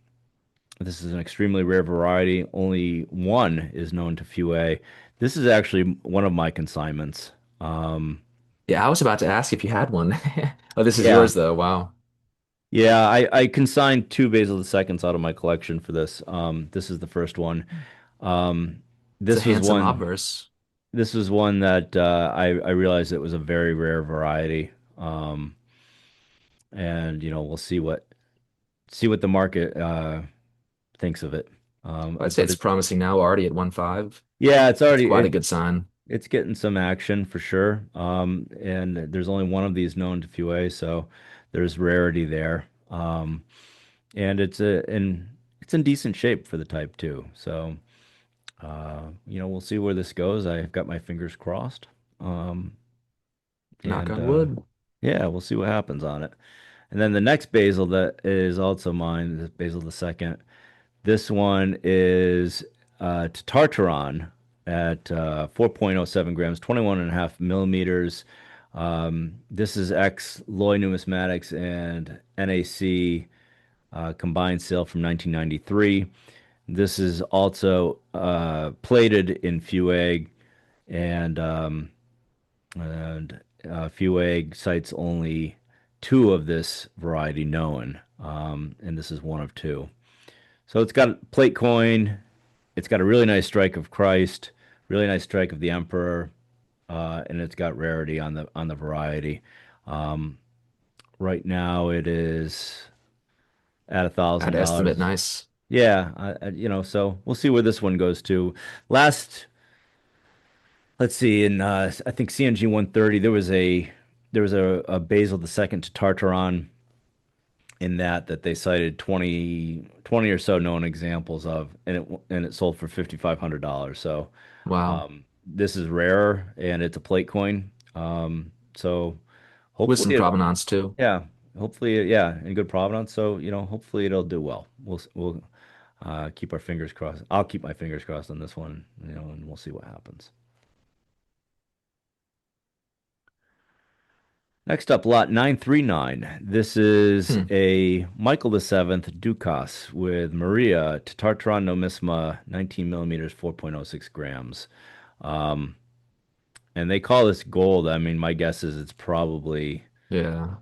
this is an extremely rare variety. Only one is known to Fue. This is actually one of my consignments. Um, Yeah, I was about to ask if you had one. Oh, this is yeah, yours though. Wow. yeah. I consigned two Basil the seconds out of my collection for this. This is the first one. Um, It's a this was handsome one. obverse. This was one that I realized it was a very rare variety. And we'll see what the market thinks of it. I'd say But it's it, promising now, already at 1.5. yeah, it's That's already quite a good sign. it's getting some action for sure. And there's only one of these known to Fue, so there's rarity there. And it's in decent shape for the type too. So we'll see where this goes. I've got my fingers crossed. Um, Knock and on wood. Yeah, we'll see what happens on it. And then the next basil that is also mine is basil the second. This one is Tetarteron at 4.07 grams, 21 and a half millimeters. This is ex Loy Numismatics and NAC combined sale from 1993. This is also plated in Fewegg and and Fewegg cites only two of this variety known, and this is one of two. So it's got plate coin. It's got a really nice strike of Christ, really nice strike of the Emperor, and it's got rarity on the variety. Um, right now it is at a thousand I'd estimate dollars. nice. Yeah, so we'll see where this one goes to. Last, let's see, in I think CNG 130, there was a Basil the second to Tartaron in that they cited 20 or so known examples of, and it sold for $5,500. So Wow. this is rare and it's a plate coin. So With some hopefully it, provenance too. yeah, hopefully yeah, in good provenance. So hopefully it'll do well. We'll keep our fingers crossed. I'll keep my fingers crossed on this one, and we'll see what happens. Next up, lot 939. This is Hmm. a Michael the Seventh Dukas with Maria Tartaron Nomisma, 19 millimeters, 4.06 grams. Um, and they call this gold. I mean, my guess is it's probably Yeah.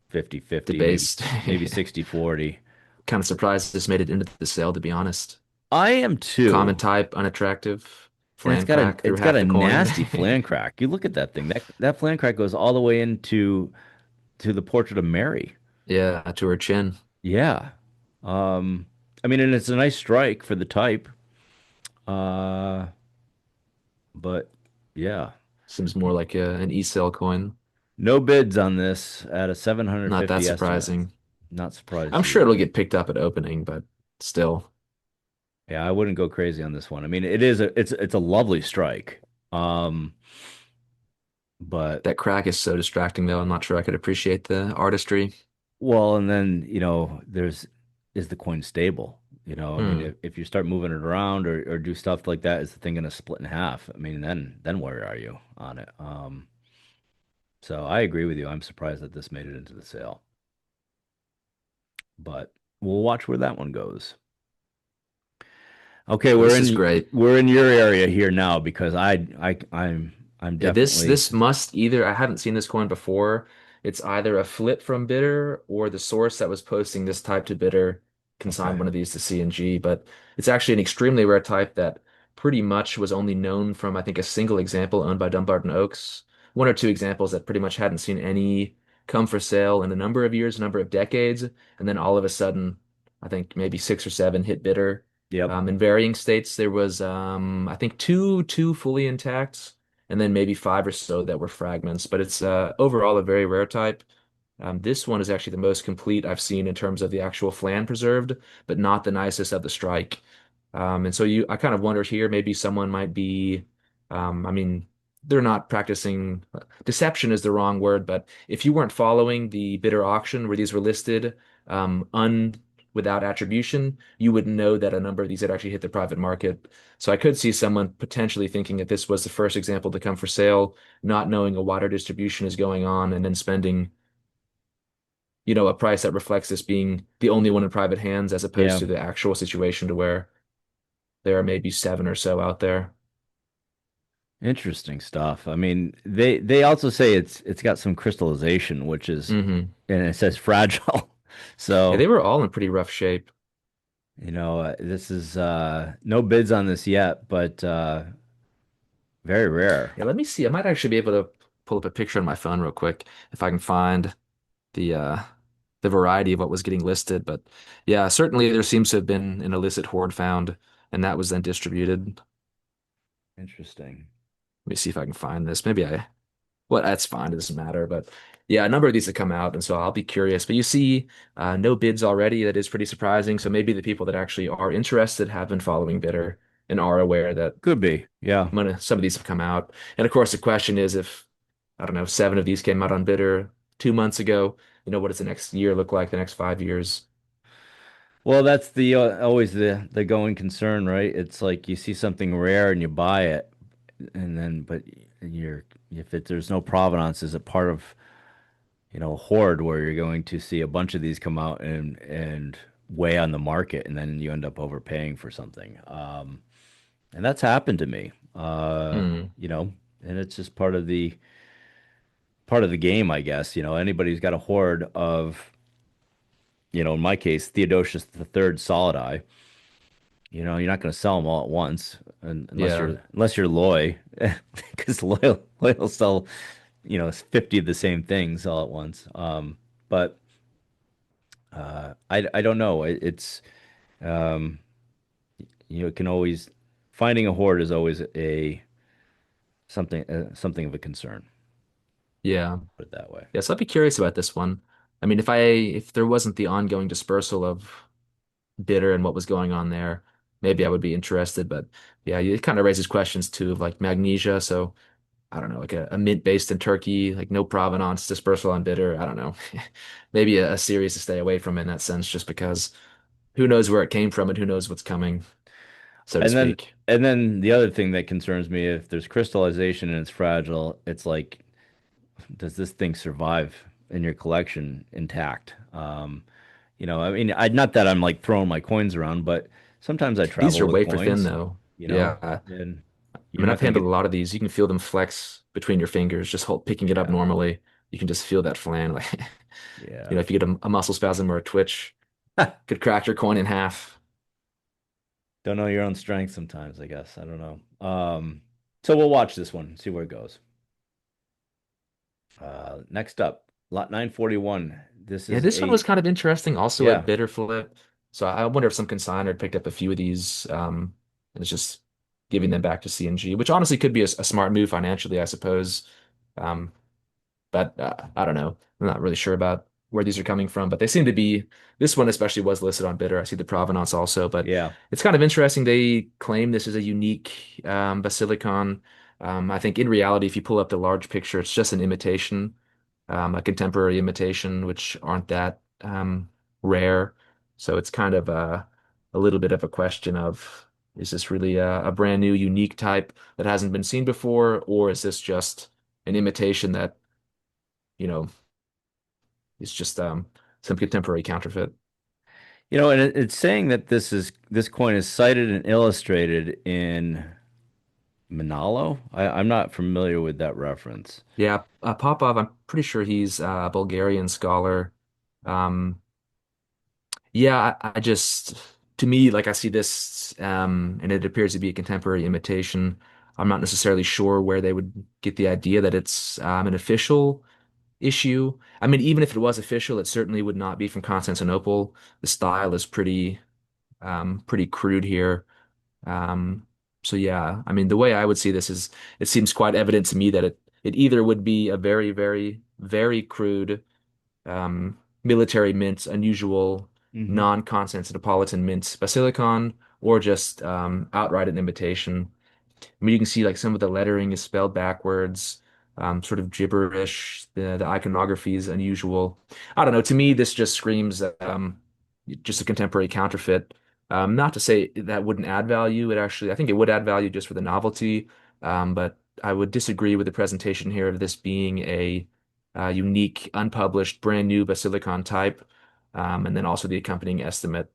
50-50, maybe Debased. maybe 60-40. Kind of surprised this made it into the sale, to be honest. I am Common too. type, unattractive, And it's flan got a crack through it's got half a the coin. nasty flan crack. You look at that thing. That flan crack goes all the way into to the portrait of Mary. Yeah, to her chin. Yeah. Um, I mean, and it's a nice strike for the type. Uh, but yeah, Seems more like an e-cell coin. no bids on this at a Not that 750 estimate. surprising. Not surprised I'm sure here. it'll get picked up at opening, but still, Yeah, I wouldn't go crazy on this one. I mean, it's a lovely strike. Um, but that crack is so distracting, though. I'm not sure I could appreciate the artistry. well, and then is the coin stable? I mean, Hmm. if you start moving it around or do stuff like that, is the thing gonna split in half? I mean, then where are you on it? So I agree with you. I'm surprised that this made it into the sale, but we'll watch where that one goes. Okay, Oh, we're this is in great. we're in your area here now because I'm Yeah, this definitely this must either I haven't seen this coin before. It's either a flip from bidder or the source that was posting this type to bidder consigned okay. one of these to CNG. But it's actually an extremely rare type that pretty much was only known from I think a single example owned by Dumbarton Oaks. One or two examples that pretty much hadn't seen any come for sale in a number of years, a number of decades, and then all of a sudden, I think maybe six or seven hit bidder. Yep. In varying states, there was I think two fully intact and then maybe five or so that were fragments. But it's overall a very rare type. This one is actually the most complete I've seen in terms of the actual flan preserved, but not the nicest of the strike. And so I kind of wonder here, maybe someone might be, I mean, they're not practicing, deception is the wrong word, but if you weren't following the bidder auction where these were listed, without attribution, you would know that a number of these had actually hit the private market. So I could see someone potentially thinking that this was the first example to come for sale, not knowing a wider distribution is going on, and then spending, a price that reflects this being the only one in private hands, as opposed Yeah. to the actual situation to where there are maybe seven or so out there. Interesting stuff. I mean, they also say it's got some crystallization, which is, Hmm. and it says fragile. Yeah, So, they were all in pretty rough shape. this is no bids on this yet, but very rare. Yeah, let me see. I might actually be able to pull up a picture on my phone real quick if I can find the uh the variety of what was getting listed. But yeah, certainly there seems to have been an illicit hoard found, and that was then distributed. Interesting. Let me see if I can find this. Well, that's fine. It doesn't matter. But yeah, a number of these have come out, and so I'll be curious. But you see, no bids already. That is pretty surprising. So maybe the people that actually are interested have been following bidder and are aware that Could be. Yeah. some of these have come out. And of course, the question is if, I don't know, seven of these came out on bidder 2 months ago, what does the next year look like, the next 5 years? Well, that's the always the going concern, right? It's like you see something rare and you buy it, and then but you're if there's no provenance, is it part of a horde where you're going to see a bunch of these come out and weigh on the market, and then you end up overpaying for something. And that's happened to me. Hmm. And it's just part of the game, I guess. Anybody who's got a horde of, in my case, Theodosius the third solid eye. You're not going to sell them all at once, unless Yeah. you're Loy, because Loy will sell 50 of the same things all at once. But I don't know. It's um, it can always finding a horde is always a something of a concern. Yeah. Put it that way. Yes, I'd be curious about this one. I mean, if there wasn't the ongoing dispersal of bidder and what was going on there, maybe I would be interested. But yeah, it kind of raises questions too of like magnesia. So I don't know, like a mint based in Turkey, like no provenance, dispersal on bidder. I don't know. Maybe a series to stay away from in that sense, just because who knows where it came from and who knows what's coming, so to And then speak. and then the other thing that concerns me, if there's crystallization and it's fragile, it's like, does this thing survive in your collection intact? I mean, not that I'm like throwing my coins around, but sometimes I These travel are with wafer thin coins, though. you know, Yeah. I and you're mean, not I've going to handled a get, lot of these. You can feel them flex between your fingers, just picking it up yeah, normally. You can just feel that flan. Like, yeah. if you get a muscle spasm or a twitch, could crack your coin in half. Don't know your own strength sometimes, I guess. I don't know. So we'll watch this one, see where it goes. Next up, lot 941. This Yeah, is this one was kind of interesting also at yeah, bidder flip. So I wonder if some consignor had picked up a few of these and is just giving them back to CNG, which honestly could be a smart move financially, I suppose. Um, but I don't know. I'm not really sure about where these are coming from, but they seem to be. This one especially was listed on bidder. I see the provenance also, but yeah. it's kind of interesting. They claim this is a unique basilicon. I think in reality, if you pull up the large picture, it's just an imitation, a contemporary imitation, which aren't that rare. So it's kind of a little bit of a question of, is this really a brand new, unique type that hasn't been seen before, or is this just an imitation that, you know, is just some contemporary counterfeit? And it's saying that this coin is cited and illustrated in Manalo. I'm not familiar with that reference. Yeah, Popov, I'm pretty sure he's a Bulgarian scholar. Um, yeah, I just, to me, like I see this, and it appears to be a contemporary imitation. I'm not necessarily sure where they would get the idea that it's an official issue. I mean, even if it was official, it certainly would not be from Constantinople. The style is pretty crude here. Um, so yeah, I mean, the way I would see this is it seems quite evident to me that it either would be a very, very, very crude military mint, unusual Hmm. non-Constantinopolitan mint basilicon, or just outright an imitation. I mean, you can see like some of the lettering is spelled backwards, sort of gibberish. The iconography is unusual. I don't know. To me, this just screams. just a contemporary counterfeit. Not to say that wouldn't add value. It actually, I think it would add value just for the novelty. But I would disagree with the presentation here of this being a unique, unpublished, brand new Basilicon type, and then also the accompanying estimate.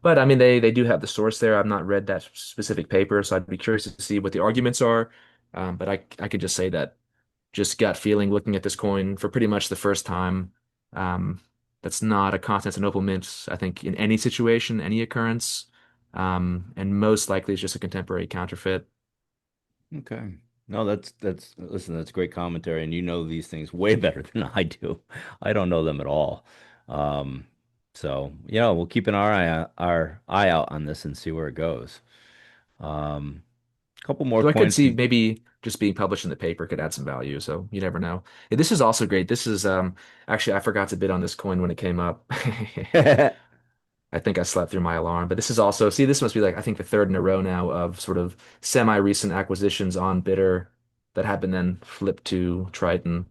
But I mean, they do have the source there. I've not read that specific paper, so I'd be curious to see what the arguments are. But I could just say that just gut feeling looking at this coin for pretty much the first time. Um, that's not a Constantinople mint, I think, in any situation, any occurrence. And most likely it's just a contemporary counterfeit. Okay. No, that's listen, that's great commentary, and you know these things way better than I do. I don't know them at all. Um, so yeah, we'll keep our eye out on this and see where it goes. Couple more So I could coins see to maybe just being published in the paper could add some value. So you never know. Yeah, this is also great. This is actually I forgot to bid on this coin when it came up. I think I slept through my alarm, but this is also, see, this must be like, I think the third in a row now of sort of semi-recent acquisitions on bidder that have been then flipped to Triton.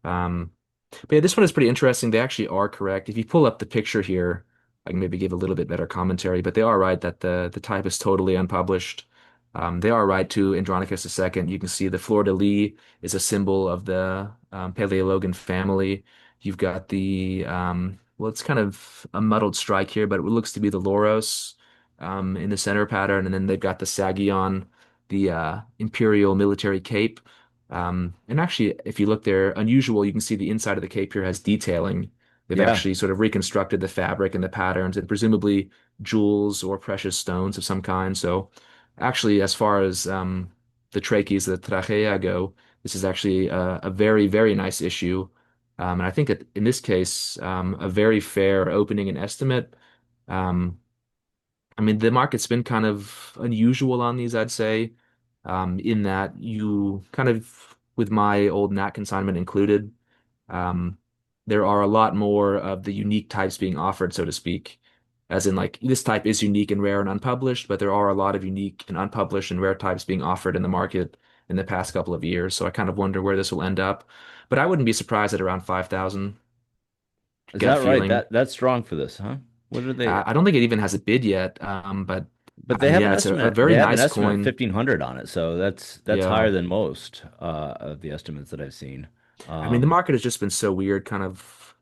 Um, but yeah, this one is pretty interesting. They actually are correct. If you pull up the picture here, I can maybe give a little bit better commentary, but they are right that the type is totally unpublished. They are right too. Andronicus II, you can see the fleur-de-lis is a symbol of the Paleologan family. You've got the well, it's kind of a muddled strike here, but it looks to be the Loros in the center pattern, and then they've got the Sagion, the imperial military cape. And actually, if you look there, unusual, you can see the inside of the cape here has detailing. They've yeah. actually sort of reconstructed the fabric and the patterns and presumably jewels or precious stones of some kind. So actually, as far as the trachis, the trachea go, this is actually a very, very nice issue. And I think that in this case, a very fair opening and estimate. Um, I mean, the market's been kind of unusual on these, I'd say, in that you kind of, with my old Nat consignment included, um, there are a lot more of the unique types being offered, so to speak. As in, like, this type is unique and rare and unpublished, but there are a lot of unique and unpublished and rare types being offered in the market in the past couple of years. So I kind of wonder where this will end up. But I wouldn't be surprised at around 5,000 Is gut that right? feeling. That's strong for this, huh? What are they? I don't think it even has a bid yet, but But they have yeah, an it's a estimate. They very have an nice estimate of coin. 1,500 on it, so that's Yeah. higher than most of the estimates that I've seen. I mean, the Um, market has just been so weird, kind of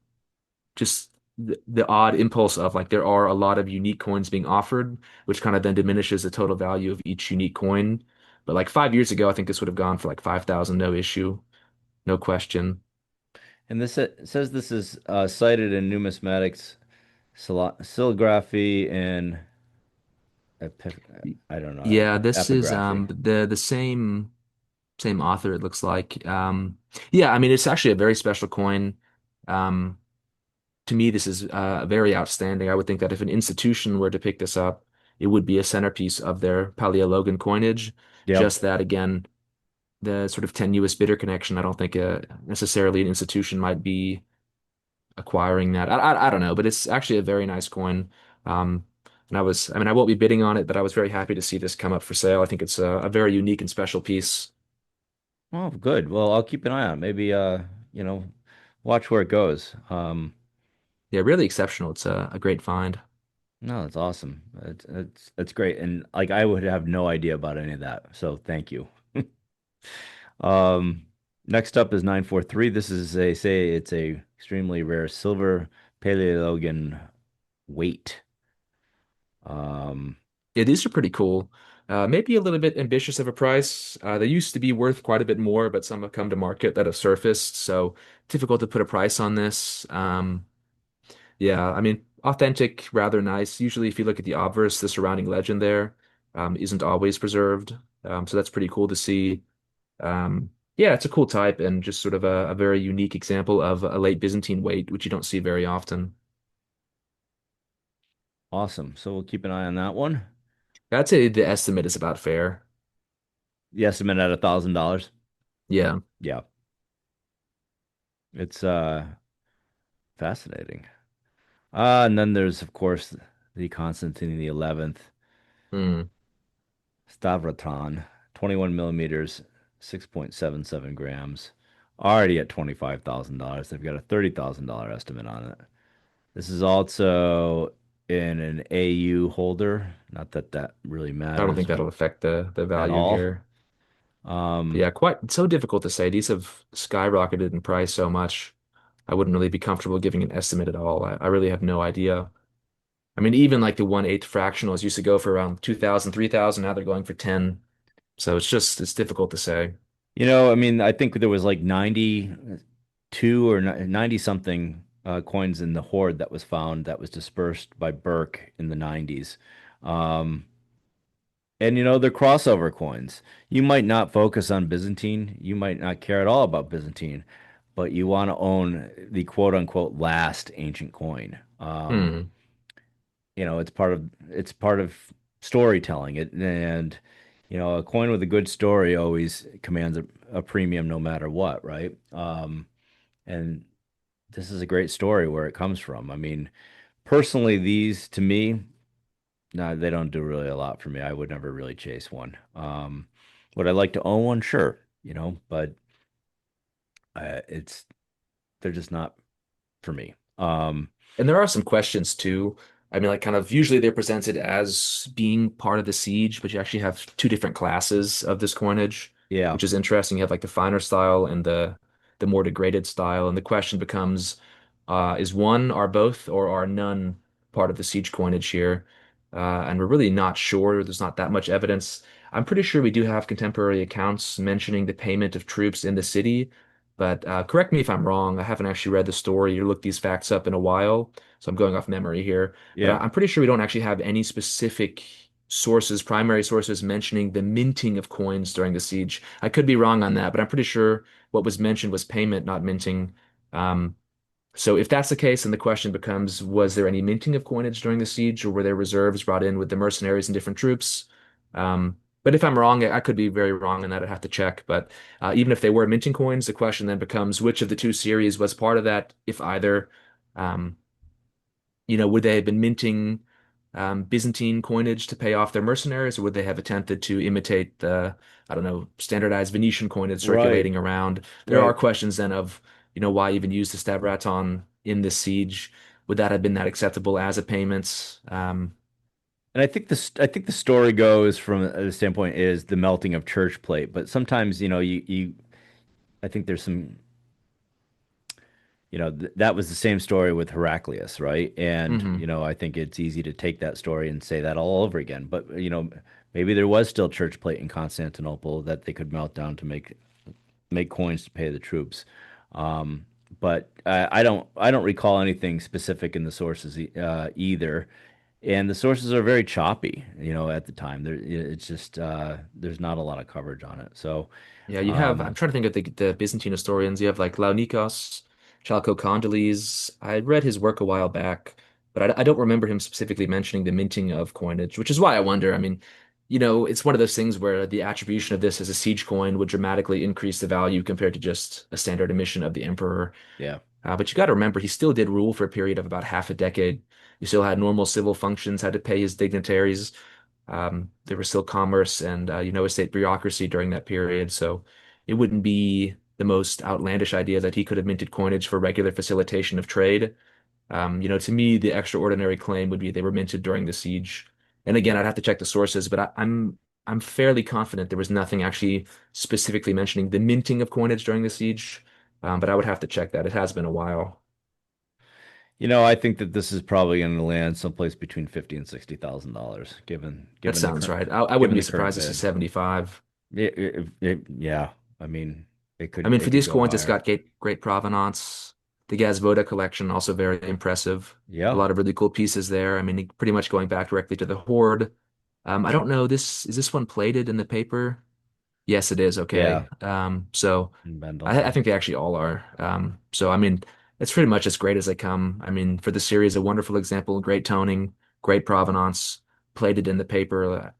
just the odd impulse of like there are a lot of unique coins being offered, which kind of then diminishes the total value of each unique coin. But like 5 years ago, I think this would have gone for like 5,000, no issue, no question. and this it says this is cited in numismatics, sillography, and epip I don't know, Yeah, this is epigraphy. the same author, it looks like. Yeah, I mean it's actually a very special coin. Um, to me, this is very outstanding. I would think that if an institution were to pick this up, it would be a centerpiece of their Paleologan coinage. Yep. Just that, again, the sort of tenuous bidder connection, I don't think necessarily an institution might be acquiring that. I don't know, but it's actually a very nice coin. Um, and I mean, I won't be bidding on it, but I was very happy to see this come up for sale. I think it's a very unique and special piece. Oh, good. Well, I'll keep an eye on it. Maybe you know, watch where it goes. Yeah, really exceptional. It's a great find. No, that's awesome. It's great. And like I would have no idea about any of that. So thank you. Um, next up is 943. This is a say it's a extremely rare silver Paleologan weight. Um, Yeah, these are pretty cool. Maybe a little bit ambitious of a price. They used to be worth quite a bit more, but some have come to market that have surfaced, so difficult to put a price on this. Yeah, I mean, authentic, rather nice. Usually, if you look at the obverse, the surrounding legend there isn't always preserved. So that's pretty cool to see. Yeah, it's a cool type and just sort of a very unique example of a late Byzantine weight, which you don't see very often. awesome. So we'll keep an eye on that one. I'd say the estimate is about fair. The estimate at $1,000. Yeah. Yeah, it's fascinating. And then there's of course the Constantine the 11th Hmm. Stavraton, 21 millimeters, 6.77 grams. Already at $25,000. They've got a $30,000 estimate on it. This is also in an AU holder. Not that that really I don't matters think that'll affect the at value all. here. But Um, yeah, quite so difficult to say. These have skyrocketed in price so much. I wouldn't really be comfortable giving an estimate at all. I really have no idea. I mean, even like the 1/8 fractionals used to go for around 2,000, 3,000. Now they're going for 10. So it's difficult to say. I mean, I think there was like 92 or 90 something coins in the hoard that was found that was dispersed by Burke in the 90s. Um, and they're crossover coins. You might not focus on Byzantine, you might not care at all about Byzantine, but you want to own the quote unquote last ancient coin. Hmm. It's part of storytelling. A coin with a good story always commands a premium no matter what, right? And this is a great story where it comes from. I mean, personally, these to me, no, they don't do really a lot for me. I would never really chase one. Would I like to own one? Sure, but it's they're just not for me. And there are some questions too. I mean, like kind of usually they're presented as being part of the siege, but you actually have two different classes of this coinage, Yeah, which is interesting. You have like the finer style and the more degraded style. And the question becomes, is one, are both, or are none part of the siege coinage here? And we're really not sure. There's not that much evidence. I'm pretty sure we do have contemporary accounts mentioning the payment of troops in the city, but correct me if I'm wrong. I haven't actually read the story or looked these facts up in a while, so I'm going off memory here. But yeah. I'm pretty sure we don't actually have any specific sources, primary sources mentioning the minting of coins during the siege. I could be wrong on that, but I'm pretty sure what was mentioned was payment, not minting. Um, so if that's the case, then the question becomes, was there any minting of coinage during the siege, or were there reserves brought in with the mercenaries and different troops? But if I'm wrong, I could be very wrong in that. I'd have to check. But even if they were minting coins, the question then becomes which of the two series was part of that, if either. Um, would they have been minting Byzantine coinage to pay off their mercenaries, or would they have attempted to imitate the, I don't know, standardized Venetian coinage Right, circulating around? There are right. questions then of, why even use the stabbraton in this siege? Would that have been that acceptable as a payment? And I think the story goes from the standpoint is the melting of church plate, but sometimes you I think there's some that was the same story with Heraclius, right? And hmm I think it's easy to take that story and say that all over again, but maybe there was still church plate in Constantinople that they could melt down to make coins to pay the troops. Um, but I don't recall anything specific in the sources either. And the sources are very choppy, at the time. It's just there's not a lot of coverage on it. So, Yeah, you have, I'm um, trying to think of the Byzantine historians. You have like Launikos, Chalco-Condyles. I read his work a while back, but I don't remember him specifically mentioning the minting of coinage, which is why I wonder. I mean, it's one of those things where the attribution of this as a siege coin would dramatically increase the value compared to just a standard emission of the emperor. yeah, But you got to remember, he still did rule for a period of about half a decade. You still had normal civil functions, had to pay his dignitaries. There was still commerce and a state bureaucracy during that period, so it wouldn't be the most outlandish idea that he could have minted coinage for regular facilitation of trade. To me, the extraordinary claim would be they were minted during the siege. And again, I'd have to check the sources, but I'm fairly confident there was nothing actually specifically mentioning the minting of coinage during the siege. But I would have to check that. It has been a while. I think that this is probably going to land someplace between 50 and $60,000, given That given the sounds current right. I given wouldn't be the current surprised to see bid. 75. Yeah, I mean, it I could mean, it for could these go coins, it's higher. got great provenance. The Gazvoda collection, also very impressive. A Yeah, lot of really cool pieces there. I mean, pretty much going back directly to the Horde. I don't know, is this one plated in the paper? Yes, it is. yeah, Okay. So and Ben I Duncan. think they actually all are. So I mean, it's pretty much as great as they come. I mean, for the series, a wonderful example, great toning, great provenance, plated in the paper.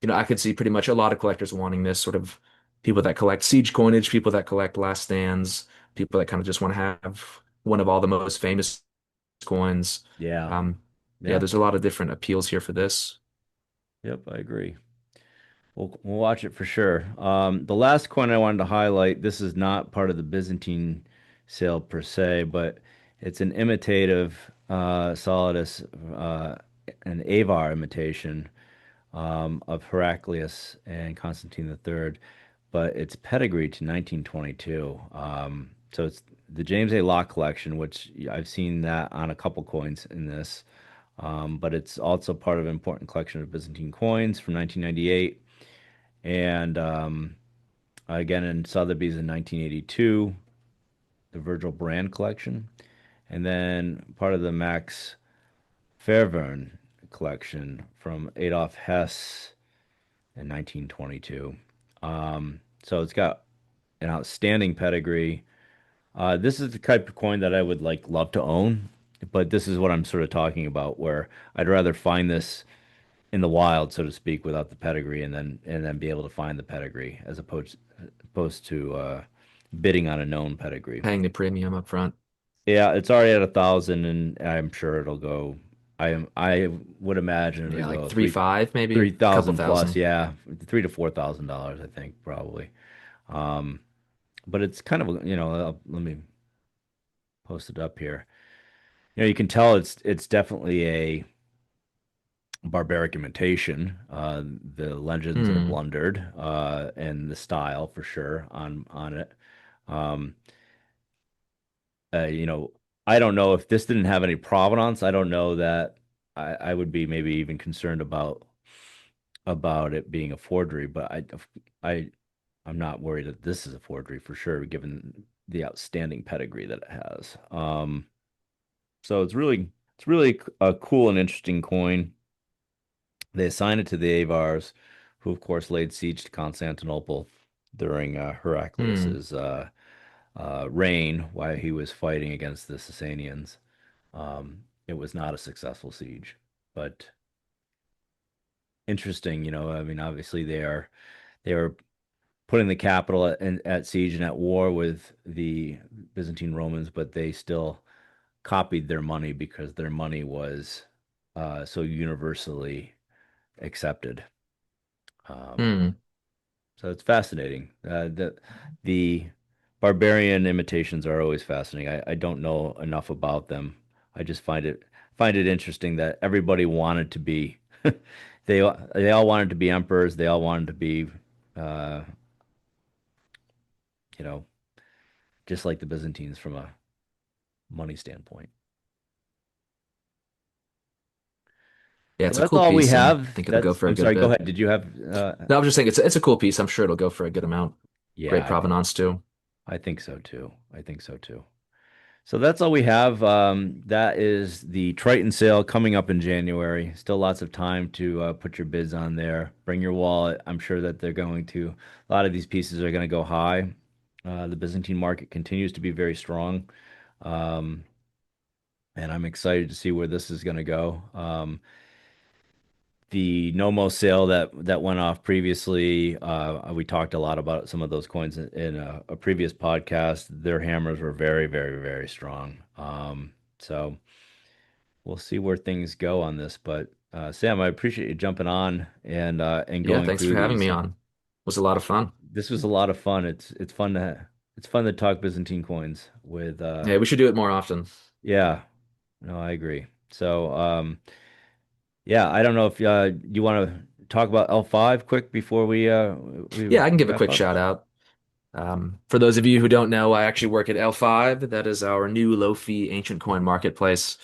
I could see pretty much a lot of collectors wanting this sort of people that collect siege coinage, people that collect last stands, people that kind of just want to have one of all the most famous coins. Yeah, Um, yeah, yeah, there's a lot of different appeals here for this. yep, I agree. We'll watch it for sure. The last coin I wanted to highlight, this is not part of the Byzantine sale per se, but it's an imitative. Solidus, an Avar imitation of Heraclius and Constantine III, but it's pedigree to 1922. So it's the James A. Locke collection, which I've seen that on a couple coins in this, but it's also part of an important collection of Byzantine coins from 1998. And again, in Sotheby's in 1982, the Virgil Brand collection, and then part of the Max Fairvern collection from Adolf Hess in 1922. So it's got an outstanding pedigree. This is the type of coin that I would like love to own, but this is what I'm sort of talking about, where I'd rather find this in the wild, so to speak, without the pedigree, and then be able to find the pedigree as opposed to bidding on a known pedigree. Paying the premium up front. Yeah, it's already at 1,000, and I'm sure it'll go. I would imagine Yeah, it'll like go three three five maybe, three a couple thousand plus. thousand. Yeah, $3,000 to $4,000, I think probably. Um, but it's kind of let me post it up here. You can tell it's definitely a barbaric imitation. The legends are Hmm. blundered, and the style for sure on it. Um, you know, I don't know if this didn't have any provenance. I don't know that I would be maybe even concerned about it being a forgery, but I'm not worried that this is a forgery for sure, given the outstanding pedigree that it has. So it's really a cool and interesting coin. They assigned it to the Avars, who of course laid siege to Constantinople during Hmm. Heraclius's reign while he was fighting against the Sasanians. It was not a successful siege, but interesting. I mean, obviously they are putting the capital at siege and at war with the Byzantine Romans, but they still copied their money because their money was so universally accepted. Um, Hmm. so it's fascinating. The barbarian imitations are always fascinating. I don't know enough about them. I just find it interesting that everybody wanted to be they all wanted to be emperors. They all wanted to be uh, you know just like the Byzantines from a money standpoint. Yeah, So it's a that's cool all we piece, and I have. think it'll go That's for a I'm good sorry. Go bit. ahead. Did you have? No, I was just saying it's a cool piece. I'm sure it'll go for a good amount. Yeah, Great provenance too. I think so too. I think so too. So that's all we have. That is the Triton sale coming up in January. Still lots of time to put your bids on there. Bring your wallet. I'm sure that they're going to. A lot of these pieces are going to go high. The Byzantine market continues to be very strong, um, and I'm excited to see where this is going to go. The Nomo sale that went off previously, we talked a lot about some of those coins in a previous podcast. Their hammers were very, very, very strong. So we'll see where things go on this. But Sam, I appreciate you jumping on and Yeah, going thanks for through having me these. on. It was a lot of fun. This was a lot of fun. It's fun to talk Byzantine coins with Yeah, we should do it more often. yeah. No, I agree. So yeah, I don't know if you want to talk about L5 quick before we Yeah, I can give a wrap quick up. shout out. For those of you who don't know, I actually work at L5. That is our new low-fee ancient coin marketplace.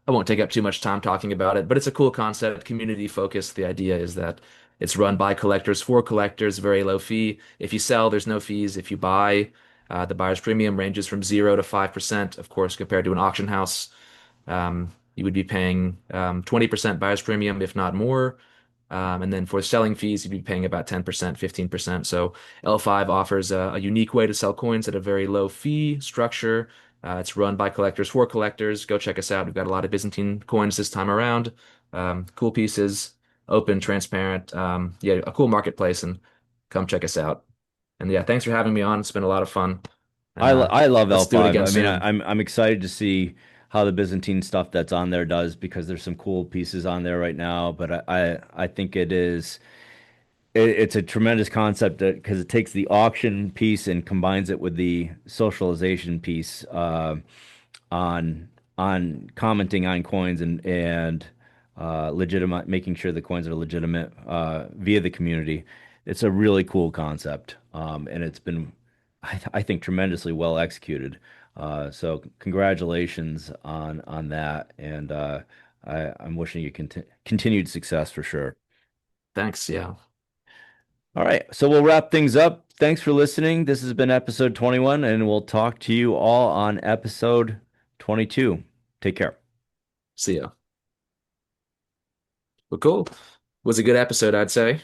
I won't take up too much time talking about it, but it's a cool concept, community focused. The idea is that it's run by collectors for collectors, very low fee. If you sell, there's no fees. If you buy, the buyer's premium ranges from 0 to 5%, of course, compared to an auction house. You would be paying 20% buyer's premium, if not more. And then for selling fees, you'd be paying about 10%, 15%. So L5 offers a unique way to sell coins at a very low fee structure. It's run by collectors for collectors. Go check us out. We've got a lot of Byzantine coins this time around. Cool pieces, open, transparent. Yeah, a cool marketplace, and come check us out. And yeah, thanks for having me on. It's been a lot of fun. I And lo- I love let's do it L5. again I mean, soon. I'm excited to see how the Byzantine stuff that's on there does because there's some cool pieces on there right now. But I think it's a tremendous concept because it takes the auction piece and combines it with the socialization piece on. on commenting on coins and legitimate, making sure the coins are legitimate via the community. It's a really cool concept, and it's been, I think, tremendously well executed. So congratulations on that, and I'm wishing you continued success for sure. Thanks. Yeah. All right, so we'll wrap things up. Thanks for listening. This has been episode 21, and we'll talk to you all on episode 22. Take care. See ya. Well, cool. Was a good episode, I'd say.